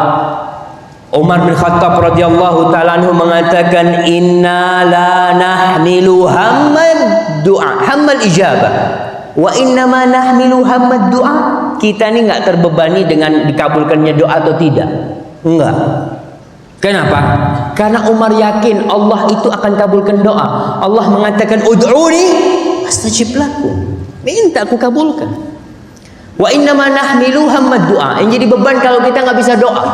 Speaker 2: Umar bin Khattab radhiyallahu taala anhu mengatakan, inna la nahmilu hammad du'a, hammal ijabah. Wa inna ma nahmilu hammad du'a. Kita ini nggak terbebani dengan dikabulkannya doa atau tidak. Enggak. Kenapa? Karena Umar yakin Allah itu akan kabulkan doa. Allah mengatakan, ud'uni astajib lakum. Minta aku kabulkan. Wa innama nahmilu hammad du'a. Yang jadi beban kalau kita nggak bisa doa.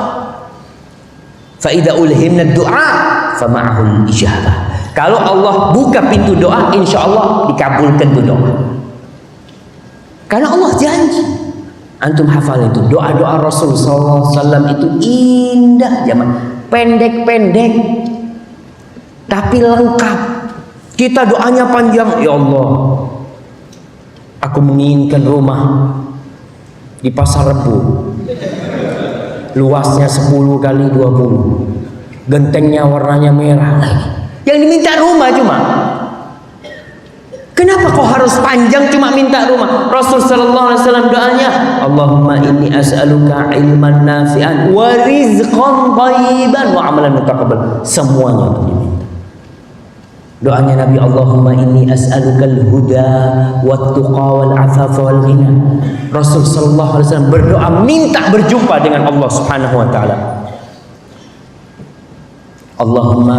Speaker 2: Fa idza ulhimna du'a fa ma'ahul ijabah. Kalau Allah buka pintu doa, insya Allah dikabulkan tuh doa. Karena Allah janji. Antum hafal itu doa-doa Rasul sallallahu alaihi wasallam itu indah zaman, pendek-pendek tapi lengkap. Kita doanya panjang, ya Allah, aku menginginkan rumah di Pasar Rebo, luasnya 10 kali 20, gentengnya warnanya merah. Yang diminta rumah cuma. Kenapa kok harus panjang cuma minta rumah? Rasul sallallahu alaihi wasallam doanya, Allahumma inni as'aluka ilman nafi'an wa rizqan thayyiban wa amalan mutaqabbal. Semuanya itu diminta. Doanya Nabi, Allahumma inni as'alukal huda wat tuqa wal afafa wal ghina. Rasul sallallahu alaihi wasallam berdoa minta berjumpa dengan Allah Subhanahu wa taala. Allahumma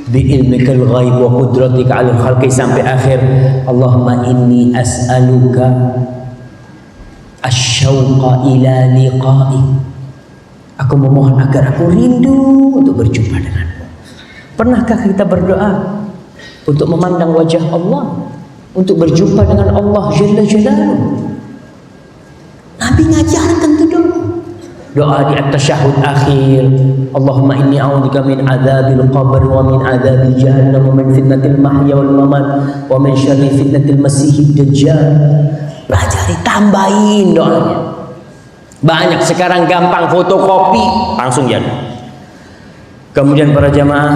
Speaker 2: bi ilmikal ghaib wa qudratika 'alal khalqi sampai akhir. Allahumma inni as'aluka asyauqa ila liqa'i. Aku memohon agar aku rindu untuk berjumpa denganmu. Pernahkah kita berdoa untuk memandang wajah Allah, untuk berjumpa dengan Allah Jalla Jalaluhu? Nabi ngajarkan itu doa. Doa di at-tasyahud akhir, Allahumma inni a'udzubika min adzabil qabr wa min adzabil jahannam wa min fitnatil mahya wal mamat wa min syarri fitnatil masiihid dajjal. Pelajari, tambahin doanya. Banyak sekarang gampang fotokopi langsung jadi. Kemudian para jamaah,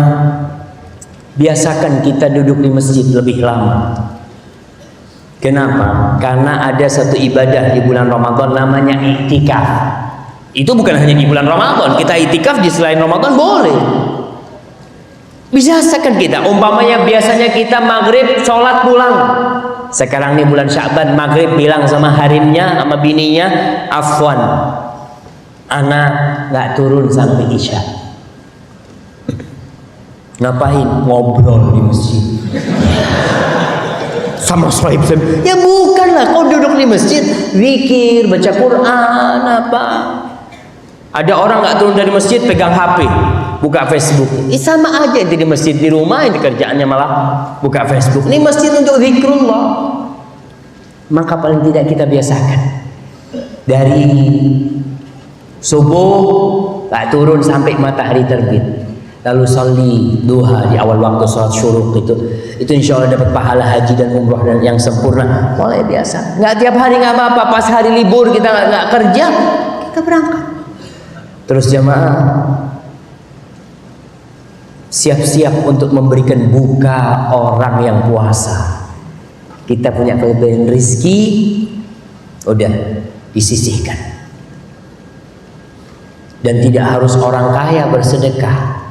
Speaker 2: biasakan kita duduk di masjid lebih lama. Kenapa? Karena ada satu ibadah di bulan Ramadan namanya iktikaf. Itu bukan hanya di bulan Ramadan, kita iktikaf di selain Ramadan boleh. Biasakan kita, umpamanya biasanya kita maghrib sholat pulang. Sekarang nih bulan Sya'ban, maghrib bilang sama harimnya, sama bininya, afwan, anak nggak turun sampai isya. Ngapain? Ngobrol di masjid sama sahib. Ya bukanlah, kau duduk di masjid zikir, baca Quran apa. Ada orang nggak turun dari masjid pegang HP, buka Facebook. Sama aja itu di masjid, di rumah itu kerjaannya malah buka Facebook. Ini masjid untuk zikrullah. Maka paling tidak kita biasakan dari subuh nggak turun sampai matahari terbit. Lalu salli duha di awal waktu sholat syuruk itu insya Allah dapat pahala haji dan umroh dan yang sempurna. Mulai biasa, nggak tiap hari nggak apa-apa. Pas hari libur kita nggak kerja, kita berangkat. Terus jamaah siap-siap untuk memberikan buka orang yang puasa. Kita punya kelebihan rezeki, udah disisihkan. Dan tidak harus orang kaya bersedekah.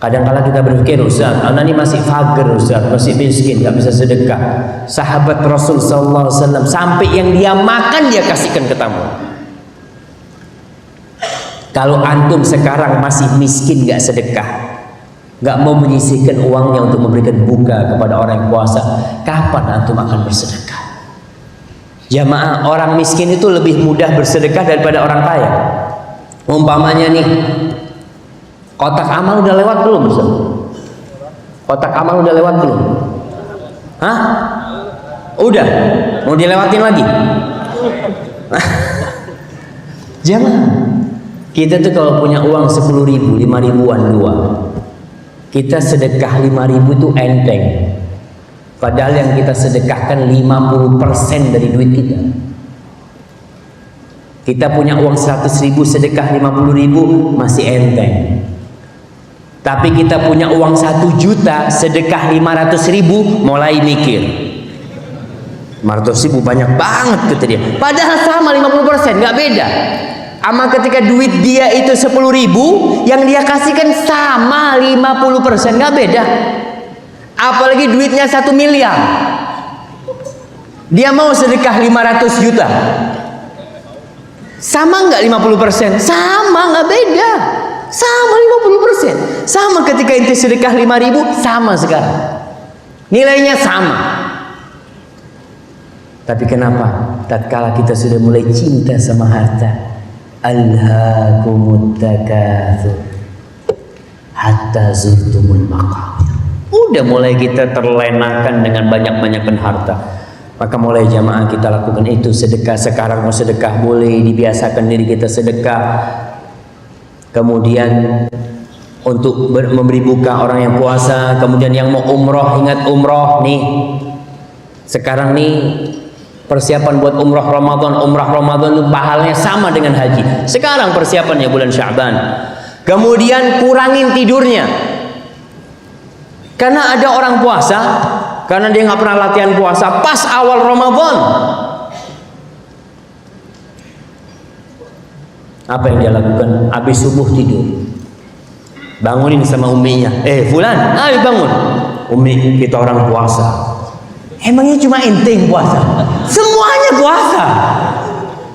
Speaker 2: Kadang-kadang kita berpikir, Ustaz, anak ini masih fakir, Ustaz, masih miskin, nggak bisa sedekah. Sahabat Rasul sallallahu alaihi wasallam sampai yang dia makan dia kasihkan ke tamu. Kalau antum sekarang masih miskin nggak sedekah, nggak mau menyisihkan uangnya untuk memberikan buka kepada orang yang puasa, kapan antum akan bersedekah? Jamaah, orang miskin itu lebih mudah bersedekah daripada orang kaya. Umpamanya nih, kotak amal udah lewat belum? Kotak amal udah lewat belum? Hah? Udah? Mau dilewatin lagi? Jangan. Kita tuh kalau punya uang 10.000, 5.000-an dua, kita sedekah 5.000 tuh enteng. Padahal yang kita sedekahkan 50% dari duit kita. Kita punya uang 100.000, sedekah 50.000 masih enteng. Tapi kita punya uang 1 juta, sedekah 500.000, mulai mikir. 500.000 banyak banget kata dia. Padahal sama 50%, nggak beda. Ama ketika duit dia itu 10.000, yang dia kasihkan sama 50%, nggak beda. Apalagi duitnya 1 miliar, dia mau sedekah 500 juta, sama nggak 50%? Sama, nggak beda. Sama 50%. Sama ketika inti sedekah 5.000, sama sekarang. Nilainya sama. Tapi kenapa? Tatkala kita sudah mulai cinta sama harta, alhaakumut takatsur hatta zurtumul maqabir. Udah mulai kita terlenakan dengan banyak-banyakan harta. Maka mulai jamaah kita lakukan itu. Sedekah sekarang, mau sedekah boleh, dibiasakan diri kita sedekah. Kemudian untuk memberi buka orang yang puasa. Kemudian yang mau umroh, ingat umroh nih. Sekarang nih persiapan buat umrah Ramadan itu pahalanya sama dengan haji. Sekarang persiapannya bulan Sya'ban. Kemudian kurangin tidurnya. Karena ada orang puasa, karena dia nggak pernah latihan puasa pas awal Ramadan. Apa yang dia lakukan? Habis subuh tidur, bangunin sama uminya, Fulan, ayo bangun. Umi, kita orang puasa. Emangnya cuma ente yang puasa? Semuanya puasa.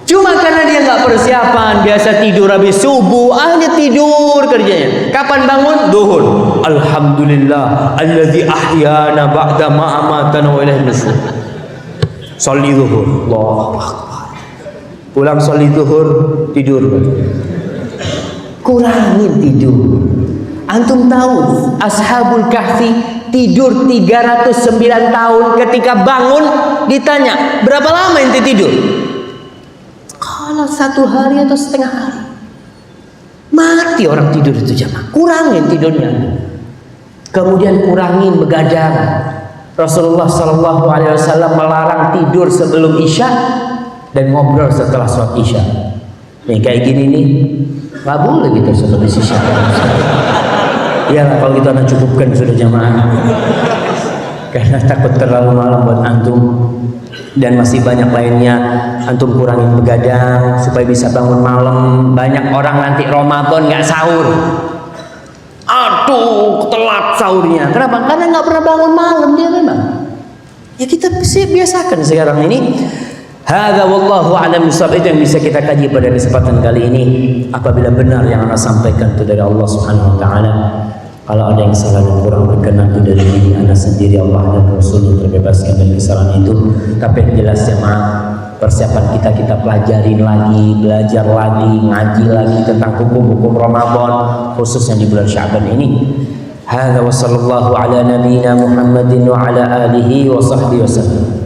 Speaker 2: Cuma karena dia nggak persiapan, biasa tidur habis subuh, hanya tidur kerjanya. Kapan bangun? Duhur. Alhamdulillah, alladzi ahyana ba'da ma amatana wa ilaihi nusyur. Sholli zuhur. Allahu akbar. Pulang sholli zuhur, tidur. Kurangin tidur. Antum tahu Ashabul Kahfi tidur 309 tahun. Ketika bangun ditanya, berapa lama ente tidur? Kalau 1 hari atau setengah hari. Mati orang tidur itu jamaah. Kurangin tidurnya. Kemudian kurangin begadang. Rasulullah SAW melarang tidur sebelum Isya dan ngobrol setelah sholat Isya. Nih kayak gini nih, nggak boleh gitu sebelum Isya. Ya kalau kita anak cukupkan sudah jamaah. Karena takut terlalu malam buat antum. Dan masih banyak lainnya. Antum kurangin begadang supaya bisa bangun malam. Banyak orang nanti Ramadan nggak sahur. Aduh, telat sahurnya. Kenapa? Karena nggak pernah bangun malam dia memang. Ya kita biasakan sekarang ini. Hadza wallahu a'lam bishawab. Itu yang bisa kita kaji pada kesempatan kali ini. Apabila benar yang Anda sampaikan itu dari Allah Subhanahu wa taala. Kalau ada yang salah dan kurang berkenan itu dari diri Anda sendiri, Allah dan Rasul terbebaskan dari kesalahan itu. Tapi yang jelas jemaah, persiapan kita pelajarin lagi, belajar lagi, ngaji lagi tentang hukum-hukum Ramadan khususnya di bulan Sya'ban ini. Hadza wa sallallahu ala nabiyyina Muhammadin wa ala alihi wa sahbihi wasallam.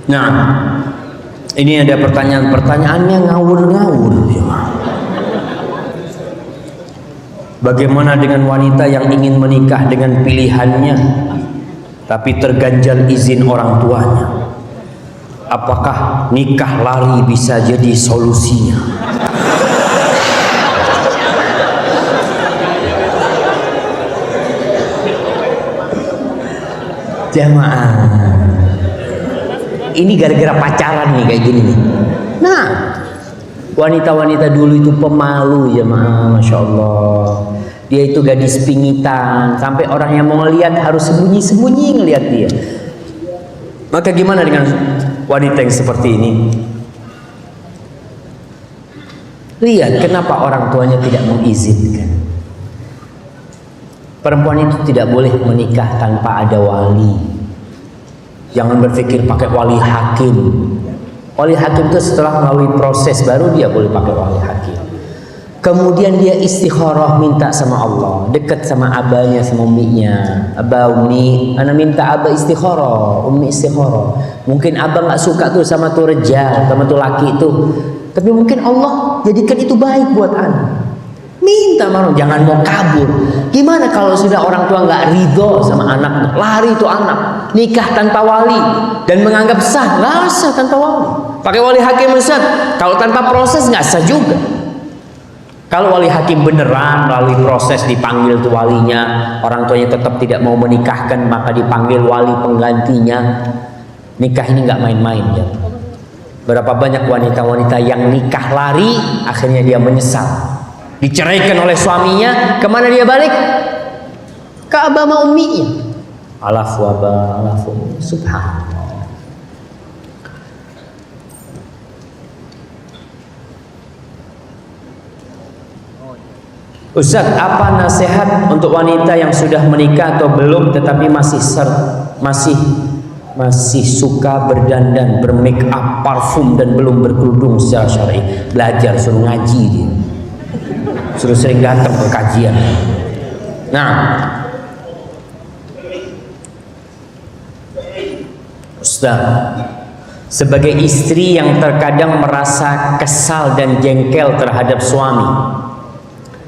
Speaker 2: Nah, ini ada pertanyaannya ngawur-ngawur. Bagaimana dengan wanita yang ingin menikah dengan pilihannya, tapi terganjal izin orang tuanya? Apakah nikah lari bisa jadi solusinya? Jamaah. Ini gara-gara pacaran nih kayak gini nih. Nah, wanita-wanita dulu itu pemalu ya, Masya Allah. Dia itu gadis pingitan, sampai orang yang mau ngelihat harus sembunyi-sembunyi ngelihat dia. Maka gimana dengan wanita yang seperti ini? Lihat kenapa orang tuanya tidak mengizinkan. Perempuan itu tidak boleh menikah tanpa ada wali. Jangan berpikir pakai wali hakim. Wali hakim itu setelah melalui proses baru dia boleh pakai wali hakim. Kemudian dia istikharah, minta sama Allah, dekat sama abahnya, sama umminya. Abah, ummi, ana minta abah istikharah, ummi istikharah. Mungkin abah nggak suka tuh sama tuh rejal, sama tuh laki itu, tapi mungkin Allah jadikan itu baik buat anak. Minta malu, jangan mau kabur. Gimana kalau sudah orang tua nggak ridho sama anaknya, lari itu anak, nikah tanpa wali dan menganggap sah, nggak sah tanpa wali. Pakai wali hakim Ustaz, kalau tanpa proses nggak sah juga. Kalau wali hakim beneran melalui proses dipanggil tuh walinya, orang tuanya tetap tidak mau menikahkan, maka dipanggil wali penggantinya. Nikah ini nggak main-main ya. Berapa banyak wanita-wanita yang nikah lari, akhirnya dia menyesal, diceraikan oleh suaminya. Kemana dia balik? Ke abah sama umminya. Alafu abah, alafu subhanallah. Ustaz, apa nasihat untuk wanita yang sudah menikah atau belum tetapi masih suka berdandan, bermake up, parfum dan belum berkerudung secara syar'i? Belajar, suruh ngaji dia, suruh sering datang ke kajian. Nah, Ustaz, sebagai istri yang terkadang merasa kesal dan jengkel terhadap suami,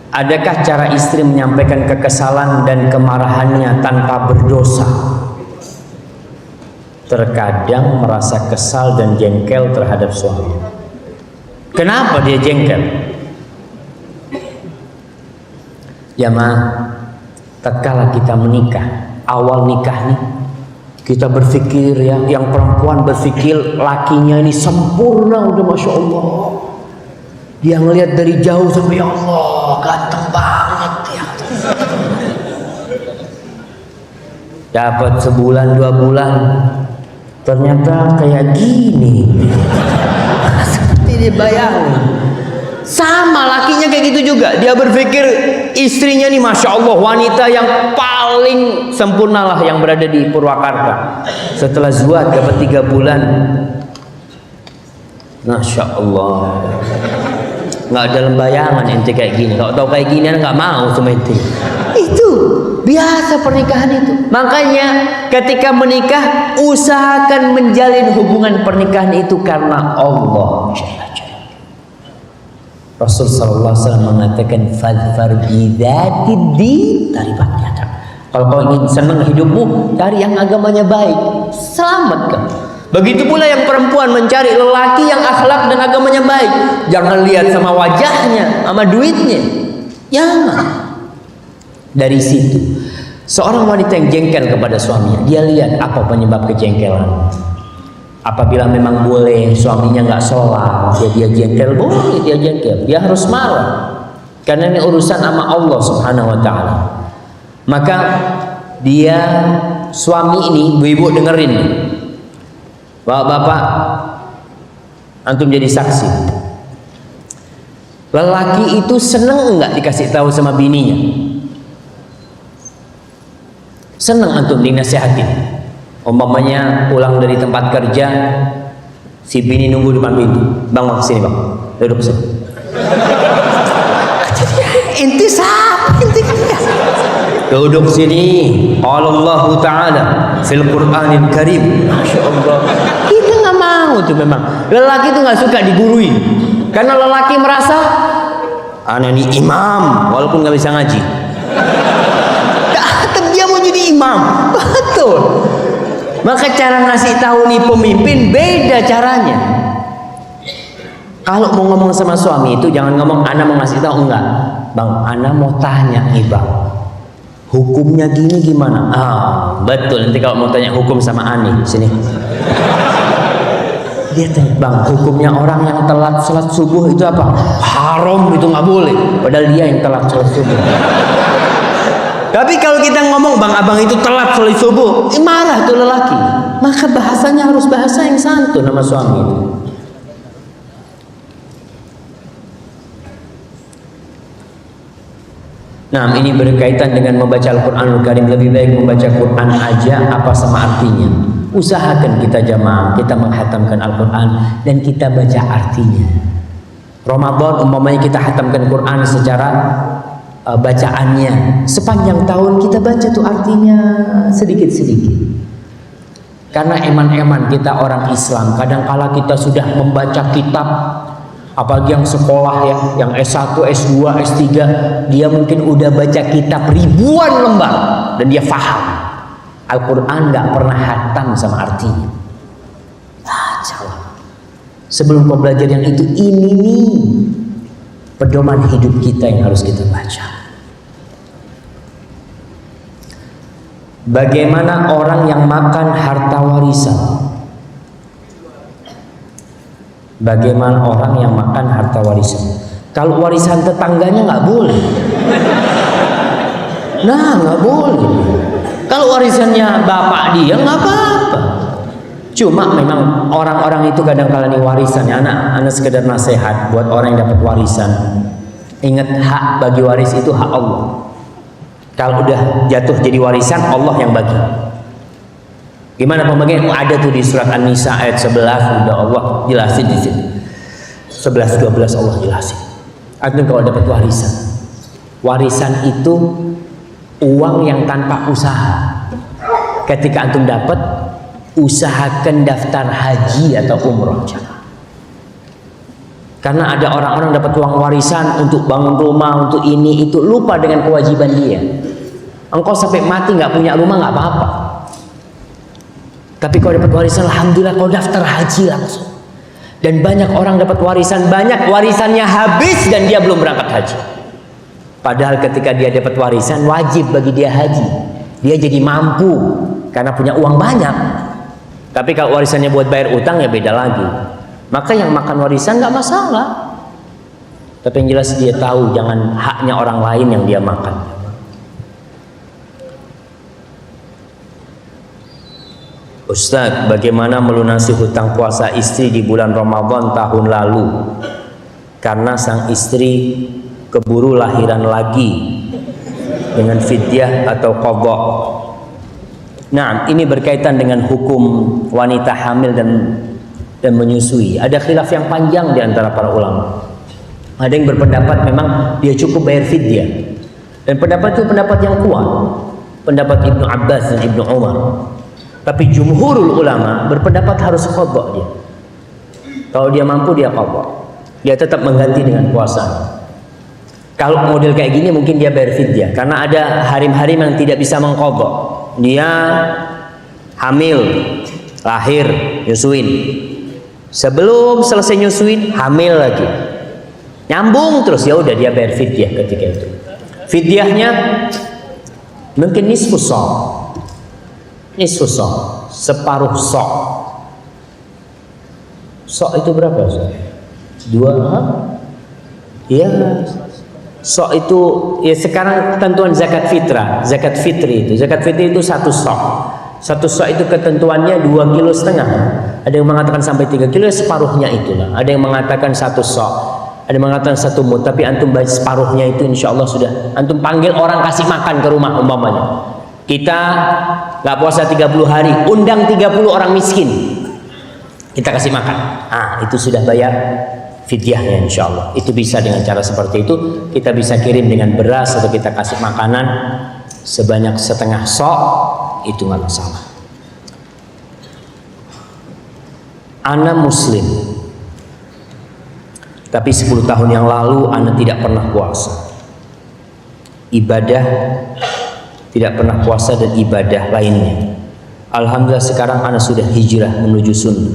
Speaker 2: adakah cara istri menyampaikan kekesalan dan kemarahannya tanpa berdosa? Terkadang merasa kesal dan jengkel terhadap suami. Kenapa dia jengkel? Ya tatkala kita menikah, awal nikah nih, kita berpikir ya, yang perempuan berpikir lakinya ini sempurna, udah Masya Allah. Dia ngelihat dari jauh sampai, ya Allah, ganteng banget ya. Dapat sebulan 2 bulan, ternyata kayak gini. Seperti dibayangin. Sama lakinya kayak gitu juga. Dia berpikir istrinya nih Masya Allah, wanita yang paling sempurna lah yang berada di Purwakarta. Setelah zuat dapat 3 bulan, Masya Allah, nggak dalam bayangan ente kayak gini. Kalau tahu kayak gini nggak mau sama ente. Itu biasa pernikahan itu. Makanya ketika menikah, usahakan menjalin hubungan pernikahan itu karena Allah. Rasul sallallahu alaihi wasallam mengatakan, fadfar bidzatid din taribat yadak. Kalau kau ingin senang hidupmu, cari yang agamanya baik, selamatkan. Begitu pula yang perempuan mencari lelaki yang akhlak dan agamanya baik. Jangan lihat sama wajahnya, sama duitnya. Jangan. Dari situ, seorang wanita yang jengkel kepada suaminya, dia lihat apa penyebab kejengkelan. Apabila memang boleh suaminya nggak sholat, dia jengkel, boleh dia jengkel. Dia harus marah, karena ini urusan sama Allah Subhanahu Wa Taala. Maka dia suami ini, ibu-ibu dengerin nih. Bapak-bapak, antum jadi saksi. Lelaki itu seneng enggak dikasih tahu sama bininya? Seneng antum dinasihatin. Umpamanya pulang dari tempat kerja, si bini nunggu depan pintu. Bang, sini bang, duduk sini. Inti siapa? Inti kan? Duduk sini. Allah Ta'ala fil Qur'anil Karim. Masya Allah. Kita nggak mau tuh memang. Lelaki itu nggak suka digurui. Karena lelaki merasa ana ini imam walaupun nggak bisa ngaji. Tetap dia mau jadi imam. Betul. Maka cara ngasih tahu nih pemimpin beda caranya. Kalau mau ngomong sama suami itu jangan ngomong ana mau ngasih tahu, enggak. Bang, ana mau tanya nih bang, hukumnya gini gimana? Betul, nanti kalau mau tanya hukum sama Ani sini. Dia tanya, bang, hukumnya orang yang telat sholat subuh itu apa? Haram, itu nggak boleh. Padahal dia yang telat sholat subuh. Tapi kalau kita ngomong, bang, abang itu telat sholat subuh, marah tuh lelaki. Maka bahasanya harus bahasa yang santun sama suami itu. Nah, ini berkaitan dengan membaca Al-Quranul Karim. Lebih baik membaca Quran aja apa sama artinya. Usahakan kita jamaah, kita menghatamkan Al-Quran dan kita baca artinya. Ramadan umpamanya kita hatamkan Quran secara bacaannya. Sepanjang tahun kita baca tuh artinya sedikit-sedikit. Karena eman-eman kita orang Islam, kadang-kala kita sudah membaca kitab, apalagi yang sekolah ya, yang S1, S2, S3, dia mungkin udah baca kitab ribuan lembar dan dia faham. Al-Quran gak pernah hatam sama artinya. Bacalah. Sebelum kau belajar yang itu, ini nih pedoman hidup kita yang harus kita baca. Bagaimana orang yang makan harta warisan? Bagaimana orang yang makan harta warisan? Kalau warisan tetangganya nggak boleh. Nah, nggak boleh. Kalau warisannya bapak dia nggak apa-apa. Cuma memang orang-orang itu kadang-kala nih warisannya, anak sekedar nasihat buat orang yang dapat warisan. Ingat, hak bagi waris itu hak Allah. Kalau udah jatuh jadi warisan, Allah yang bagi. Gimana pembagian? Ada tuh di surat An-Nisa ayat 11, udah Allah jelasin di sini. 11-12 Allah jelasin. Antum kalau dapat warisan, warisan itu uang yang tanpa usaha. Ketika antum dapat, usahakan daftar haji atau umroh. Karena ada orang-orang dapat uang warisan untuk bangun rumah, untuk ini itu, lupa dengan kewajiban dia. Engkau sampai mati nggak punya rumah nggak apa-apa. Tapi kalau dapat warisan, alhamdulillah kau daftar haji langsung. Dan banyak orang dapat warisan, banyak warisannya habis dan dia belum berangkat haji. Padahal ketika dia dapat warisan, wajib bagi dia haji. Dia jadi mampu karena punya uang banyak. Tapi kalau warisannya buat bayar utang ya beda lagi. Maka yang makan warisan nggak masalah. Tapi yang jelas dia tahu jangan haknya orang lain yang dia makan. Ustadz, bagaimana melunasi hutang puasa istri di bulan Ramadan tahun lalu? Karena sang istri keburu lahiran lagi dengan fidyah atau qadha. Nah, ini berkaitan dengan hukum wanita hamil dan menyusui. Ada khilaf yang panjang di antara para ulama. Ada yang berpendapat memang dia cukup bayar fidyah. Dan pendapat itu pendapat yang kuat. Pendapat Ibnu Abbas dan Ibnu Umar. Tapi jumhurul ulama berpendapat harus qadha dia. Kalau dia mampu dia qadha. Dia tetap mengganti dengan puasa. Kalau model kayak gini mungkin dia bayar fidyah karena ada harim-harim yang tidak bisa mengqadha. Dia hamil, lahir, nyusuin. Sebelum selesai nyusuin hamil lagi. Nyambung terus, ya udah dia bayar fidyah ketika itu. Fidyahnya mungkin nisfu sa'. Nisfu sa', separuh sa'. Sa' itu berapa? Dua? Iya. Sa' itu ya sekarang ketentuan zakat fitrah, zakat fitri itu. Zakat fitri itu satu sa'. Satu sa' itu ketentuannya 2,5 kilo. Ada yang mengatakan sampai 3 kilo, separuhnya itulah. Ada yang mengatakan satu sa'. Ada yang mengatakan satu mud, tapi antum baca separuhnya itu insya Allah sudah. Antum panggil orang kasih makan ke rumah umpamanya. Kita nggak puasa 30 hari, undang 30 orang miskin, kita kasih makan. Itu sudah bayar fidyahnya insya Allah. Itu bisa dengan cara seperti itu. Kita bisa kirim dengan beras atau kita kasih makanan sebanyak setengah sok, itu nggak masalah. Ana muslim, tapi 10 tahun yang lalu ana tidak pernah puasa. Ibadah tidak pernah puasa dan ibadah lainnya. Alhamdulillah sekarang ana sudah hijrah menuju sunnah.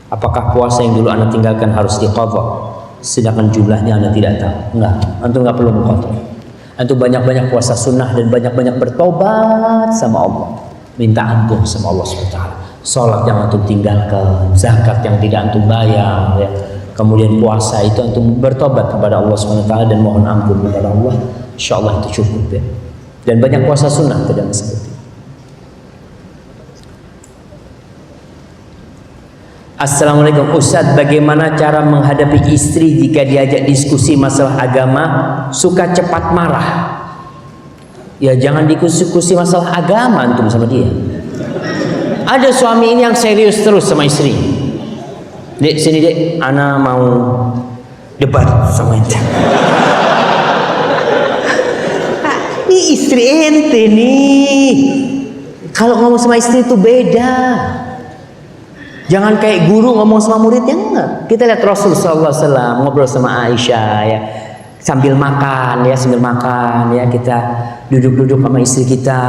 Speaker 2: Apakah puasa yang dulu ana tinggalkan harus diqadha? Sedangkan jumlahnya ana tidak tahu. Enggak, antum enggak perlu mengqadha. Antum banyak-banyak puasa sunnah dan banyak-banyak bertobat sama Allah. Minta ampun sama Allah SWT. sholat yang antum tinggalkan, zakat yang tidak antum bayar, ya. Kemudian puasa itu antum bertobat kepada Allah SWT dan mohon ampun kepada Allah, insya Allah itu cukup ya. Dan banyak puasa sunnah tidak seperti itu. Assalamualaikum Ustadz, bagaimana cara menghadapi istri jika diajak diskusi masalah agama suka cepat marah? Ya jangan diskusi masalah agama antum sama dia. Ada suami ini yang serius terus sama istri. Dek sini dek, ana mau debat sama ente. Ini istri ente nih. Kalau ngomong sama istri itu beda. Jangan kayak guru ngomong sama muridnya, enggak. Kita lihat Rasul sallallahu alaihi wasallam ngobrol sama Aisyah ya. Sambil makan ya kita duduk-duduk sama istri kita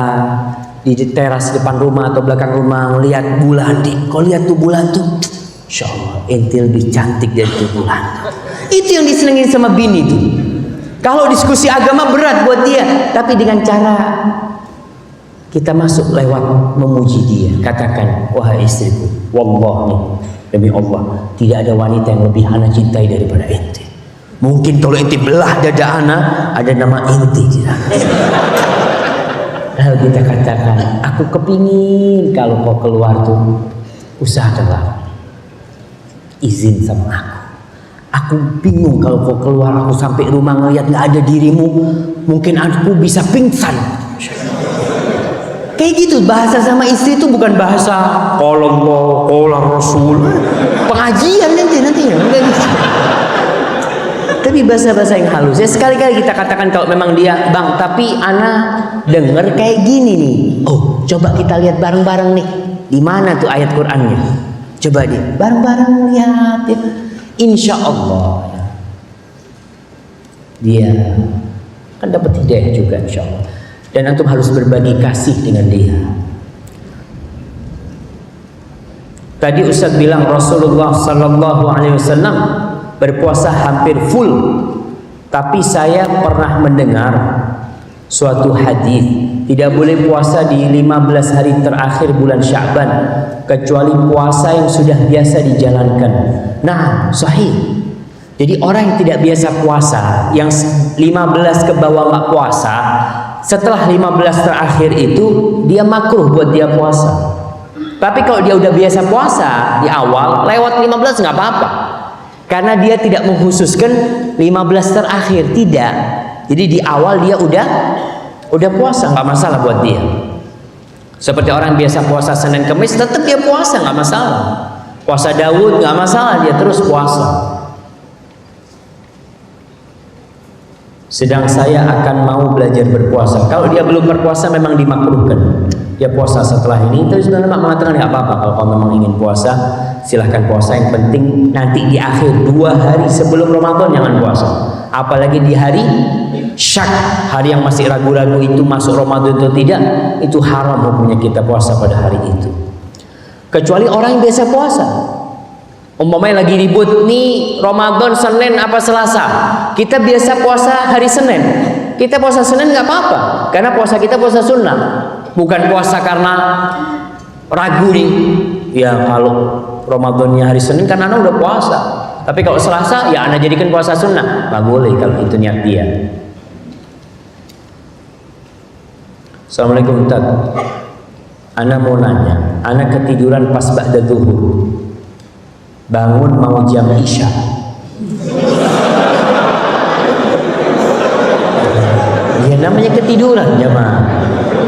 Speaker 2: di teras depan rumah atau belakang rumah ngelihat bulan. Kau lihat tuh bulan tuh. Insya Allah ente lebih cantik dari itu bulan. Itu yang disenengin sama bini tuh. Kalau diskusi agama berat buat dia, tapi dengan cara kita masuk lewat memuji dia. Katakan, wahai istriku, wallahi demi Allah, tidak ada wanita yang lebih ana cintai daripada ente. Mungkin kalau ente belah dada ana, ada nama ente di sana. Lalu kita katakan, aku kepingin kalau kau keluar tuh usahakanlah izin sama aku. Aku bingung kalau kau keluar, aku sampai rumah ngeliat nggak ada dirimu, mungkin aku bisa pingsan. Kayak gitu bahasa sama istri itu bukan bahasa qala Rasul, pengajian nantinya. Tapi bahasa-bahasa yang halus. Ya sekali-kali kita katakan kalau memang dia, bang, tapi ana denger kayak gini nih. Oh, coba kita lihat bareng-bareng nih. Di mana tuh ayat Qur'annya? Coba deh, bareng-bareng lihat ya. Insya Allah ya. Dia kan dapat hidayah juga insya Allah. Dan antum harus berbagi kasih dengan dia. Tadi Ustaz bilang Rasulullah Sallallahu Alaihi Wasallam berpuasa hampir full. Tapi saya pernah mendengar suatu hadis tidak boleh puasa di 15 hari terakhir bulan Sya'ban kecuali puasa yang sudah biasa dijalankan. Nah, sahih. Jadi orang yang tidak biasa puasa, yang 15 ke bawah nggak puasa, setelah 15 terakhir itu dia makruh buat dia puasa. Tapi kalau dia udah biasa puasa di awal, lewat 15 nggak apa-apa. Karena dia tidak mengkhususkan 15 terakhir, tidak. Jadi di awal dia udah puasa, nggak masalah buat dia. Seperti orang biasa puasa Senin Kemis, tetap dia puasa, nggak masalah. Puasa Daud nggak masalah, dia terus puasa. Sedang saya akan mau belajar berpuasa. Kalau dia belum berpuasa memang dimakruhkan. Dia puasa setelah ini. Tapi sebenarnya mengatakan nggak apa-apa kalau kau memang ingin puasa, silahkan puasa. Yang penting nanti di akhir 2 hari sebelum Ramadan jangan puasa. Apalagi di hari syak, hari yang masih ragu-ragu itu masuk Ramadan atau tidak, itu haram hukumnya kita puasa pada hari itu. Kecuali orang yang biasa puasa. Umpamanya lagi ribut nih Ramadan Senin apa Selasa, kita biasa puasa hari Senin, kita puasa Senin nggak apa-apa karena puasa kita puasa sunnah, bukan puasa karena ragu nih ya kalau Ramadannya hari Senin kan anak udah puasa, tapi kalau Selasa ya anak jadikan puasa sunnah, nggak boleh kalau itu niat dia. Assalamualaikum Ustaz, anak mau nanya, anak ketiduran pas ba'da zuhur, bangun mau jam isya. Ya namanya ketiduran jemaah.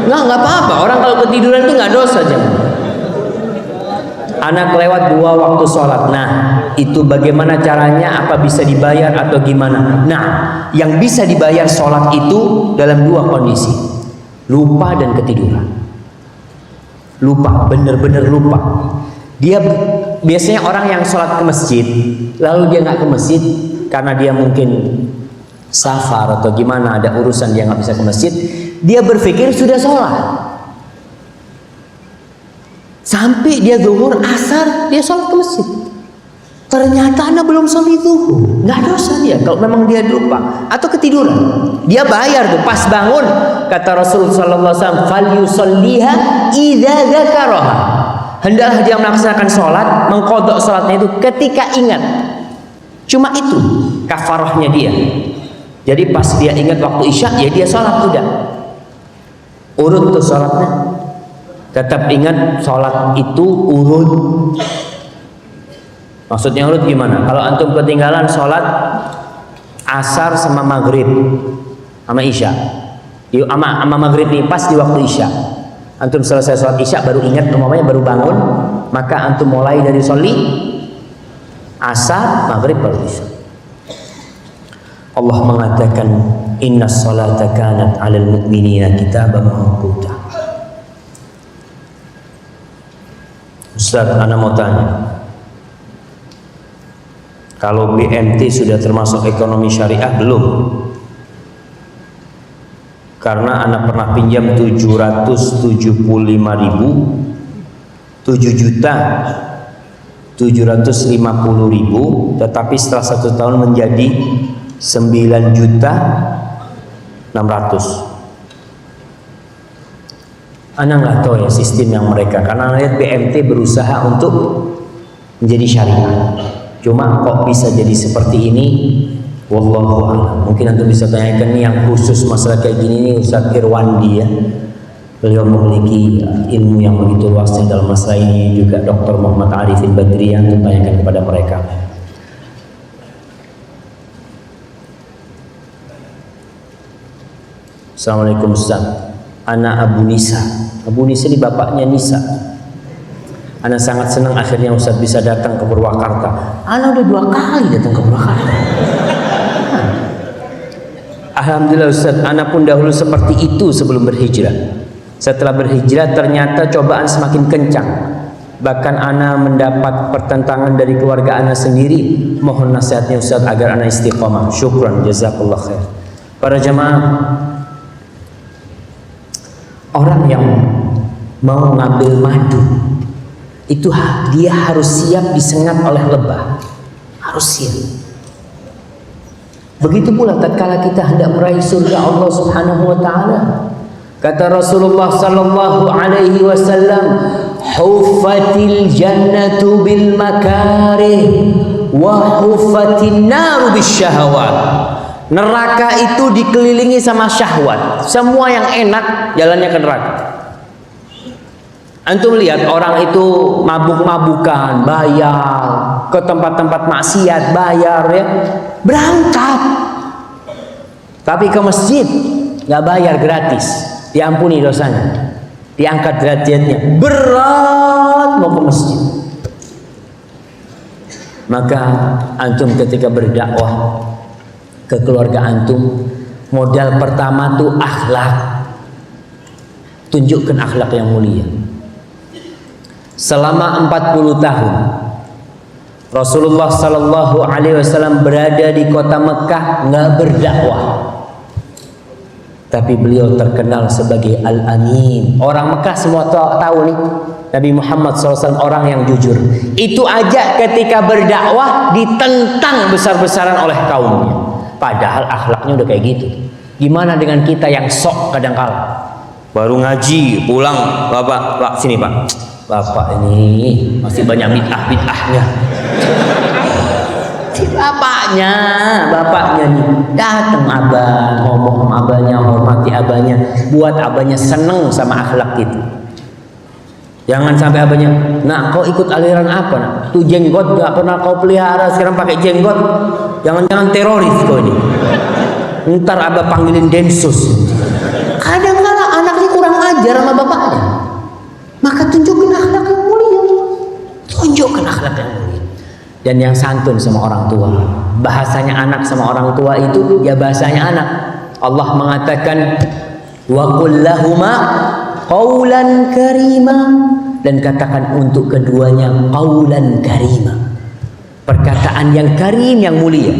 Speaker 2: Nggak apa-apa. Orang kalau ketiduran itu nggak dosa jemaah. Anak lewat 2 waktu sholat. Nah, itu bagaimana caranya? Apa bisa dibayar atau gimana? Nah, yang bisa dibayar sholat itu dalam 2 kondisi. Lupa dan ketiduran. Lupa, bener-bener lupa. Dia biasanya orang yang sholat ke masjid lalu dia nggak ke masjid karena dia mungkin safar atau gimana, ada urusan dia nggak bisa ke masjid, dia berpikir sudah sholat sampai dia zuhur asar dia sholat ke masjid, ternyata anak belum sholat zuhur, nggak dosa dia kalau memang dia lupa atau ketiduran. Dia bayar tuh pas bangun, kata Rasulullah SAW, fal yusalliha idza dzakaraha. hendaklah dia melaksanakan sholat, mengqadha sholatnya itu ketika ingat. Cuma itu kafarahnya dia. Jadi pas dia ingat waktu isya, ya dia sholat, udah urut tuh sholatnya. Tetap ingat sholat itu urut. Maksudnya urut gimana? Kalau antum ketinggalan sholat asar sama maghrib sama isya, sama maghrib nih pas di waktu isya, antum selesai sholat isya baru ingat, umpamanya baru bangun, maka antum mulai dari sholli asar, maghrib, baru isya. Allah mengatakan inna sholata kanat 'alal mu'minina kitaban mawquta. Ustaz, ana mau tanya, kalau BMT sudah termasuk ekonomi syariah belum? Karena anak pernah pinjam 775.000, 7.750.000, tetapi setelah 1 tahun menjadi 9.600.000. Anak nggak tahu ya sistem yang mereka, karena lihat BMT berusaha untuk menjadi syariah. Cuma kok bisa jadi seperti ini? Wallahu a'lam. Mungkin antum bisa tanyakan nih yang khusus masalah kayak gini nih Ustaz Irwandi ya. Beliau memiliki ilmu yang begitu luasnya dalam masalah ini, juga Dr. Muhammad Arifin Badriah, untuk tanyakan kepada mereka. Assalamualaikum Ustaz. Anak Abu Nisa. Abu Nisa ini bapaknya Nisa. Ana sangat senang akhirnya Ustaz bisa datang ke Purwakarta. Ana udah 2 kali datang ke Purwakarta. Alhamdulillah Ustaz, ana pun dahulu seperti itu sebelum berhijrah. Setelah berhijrah ternyata cobaan semakin kencang. Bahkan ana mendapat pertentangan dari keluarga ana sendiri. Mohon nasihatnya Ustaz agar ana istiqomah. Syukran, jazakallah khair. Para jamaah, orang yang mau ngambil madu itu dia harus siap disengat oleh lebah, harus siap. Begitu pula tatkala kita hendak meraih surga Allah Subhanahu wa taala. Kata Rasulullah sallallahu alaihi wasallam, "Huffatil jannatu bil makarih wa huffatin naru bisyahawat." Neraka itu dikelilingi sama syahwat. Semua yang enak jalannya ke neraka. Antum lihat orang itu mabuk-mabukan, bayar, ke tempat-tempat maksiat bayar ya, berangkat. Tapi ke masjid nggak bayar, gratis, diampuni dosanya, diangkat derajatnya. Berat mau ke masjid. Maka antum ketika berdakwah ke keluarga antum, modal pertama tuh akhlak. Tunjukkan akhlak yang mulia. Selama 40 tahun Rasulullah sallallahu alaihi wasallam berada di kota Mekah, nggak berdakwah. Tapi beliau terkenal sebagai Al-Amin. Orang Mekah semua tahu nih, Nabi Muhammad SAW orang yang jujur. Itu aja ketika berdakwah ditentang besar-besaran oleh kaumnya. Padahal akhlaknya udah kayak gitu. Gimana dengan kita yang sok kadang-kala? Baru ngaji, pulang, Pak, sini Pak. Bapak ini masih banyak bid'ah-bid'ahnya. Si bapaknya nih datang abah, ngomong sama abahnya, hormati abahnya, buat abahnya seneng sama akhlak itu. Jangan sampai abahnya, nak kau ikut aliran apa nak? Tuh jenggot gak pernah kau pelihara, sekarang pakai jenggot. Jangan-jangan teroris kau ini. Ntar abah panggilin Densus. Kadang-kadang anaknya kurang ajar sama bapaknya. Maka tunjukkan akhlak yang mulia. Tunjukkan akhlak yang mulia. Dan yang santun sama orang tua. Bahasanya anak sama orang tua itu ya bahasanya anak. Allah mengatakan wa qul lahuma qaulan karima, dan katakan untuk keduanya qaulan karima. Perkataan yang karim, yang mulia.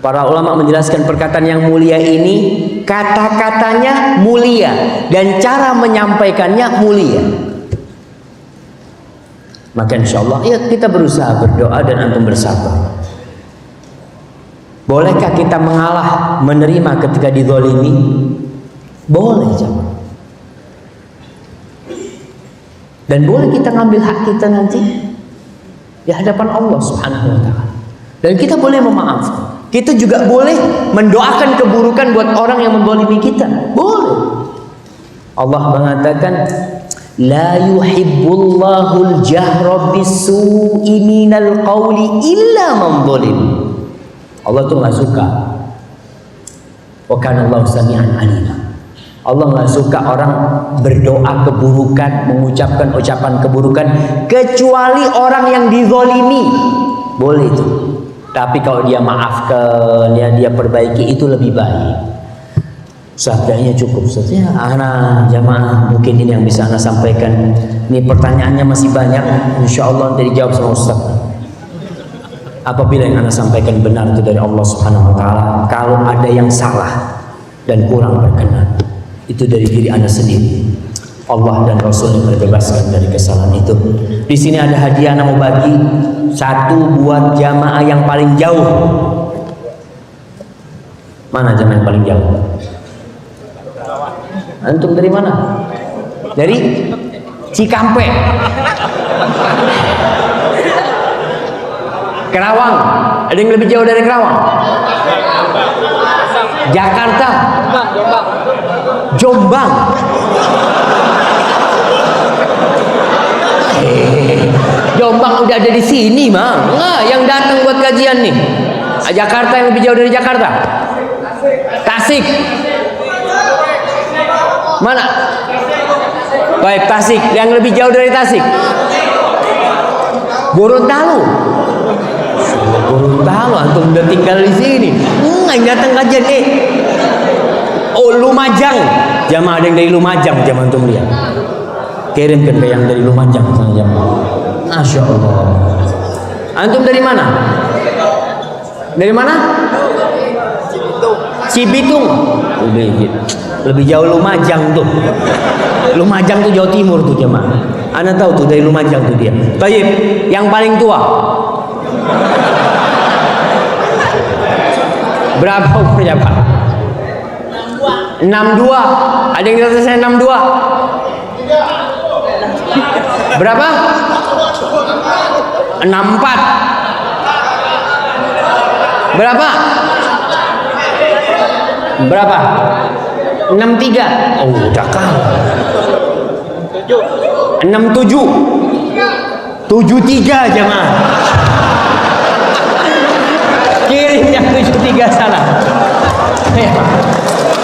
Speaker 2: Para ulama menjelaskan perkataan yang mulia ini kata-katanya mulia dan cara menyampaikannya mulia. Maka insyaallah ya kita berusaha berdoa dan antum bersabar. Bolehkah kita mengalah, menerima ketika dizalimi? Boleh, jemaah. Dan boleh kita ngambil hak kita nanti di hadapan Allah Subhanahu wa taala. Dan kita boleh memaafkan. Kita juga boleh mendoakan keburukan buat orang yang menzalimi kita. Boleh. Allah mengatakan, la yuhibbullahul jahra bisu'i minal qawli illa man zalim. Allah tuh nggak suka. Wa kana Allahu sami'an alima. Allah nggak suka orang berdoa keburukan, mengucapkan ucapan keburukan, kecuali orang yang dizalimi. Boleh itu. Tapi kalau dia maafkan, ya dia perbaiki, itu lebih baik. Ustaz, kayaknya cukup Ustaz. Ya, anak jamaah, mungkin ini yang bisa anak sampaikan. Ini pertanyaannya masih banyak. Insya Allah nanti dijawab sama Ustaz. Apabila yang anak sampaikan benar itu dari Allah Subhanahu wa taala, kalau ada yang salah dan kurang berkenan, itu dari diri anak sendiri. Allah dan Rasul yang terbebaskan dari kesalahan itu. Di sini ada hadiah anak mau bagi, satu buat jamaah yang paling jauh. Mana jamaah yang paling jauh? Antum dari mana? Dari Cikampek, Kerawang. Ada yang lebih jauh dari Kerawang? Jakarta, Jombang. Jombang udah ada di sini, Mang. Nggak, yang datang buat kajian nih. Jakarta yang lebih jauh dari Jakarta? Tasik. Mana? Baik, Tasik. Yang lebih jauh dari Tasik? Gorontalo. Gorontalo, antum udah tinggal di sini. Yang datang kajian Lumajang. Jamaah ada yang dari Lumajang, jamaah antum lihat. Kirimkan ke yang dari Lumajang sama jamaah. Masya Allah. Antum dari mana? Dari mana? Cibitung. Lebih jauh Lumajang tuh. Lumajang tuh Jawa Timur tuh jemaah. Anda tahu tuh dari Lumajang tuh dia. Baik, yang paling tua. Berapa umurnya Pak? 62. Ada yang di atas saya 62? Berapa? 64. Berapa? Berapa? 63. Oh, udah kalah. 67. 73 jemaah. Kirim yang 73 salah.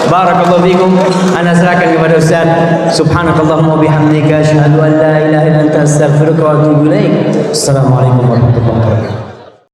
Speaker 2: Barakallahu fikum. Ana serahkan kepada Ustaz. Subhanakallahumma bihamdika asyhadu an la ilaha illa anta astaghfiruka wa atubu ilaik. Assalamualaikum warahmatullahi wabarakatuh.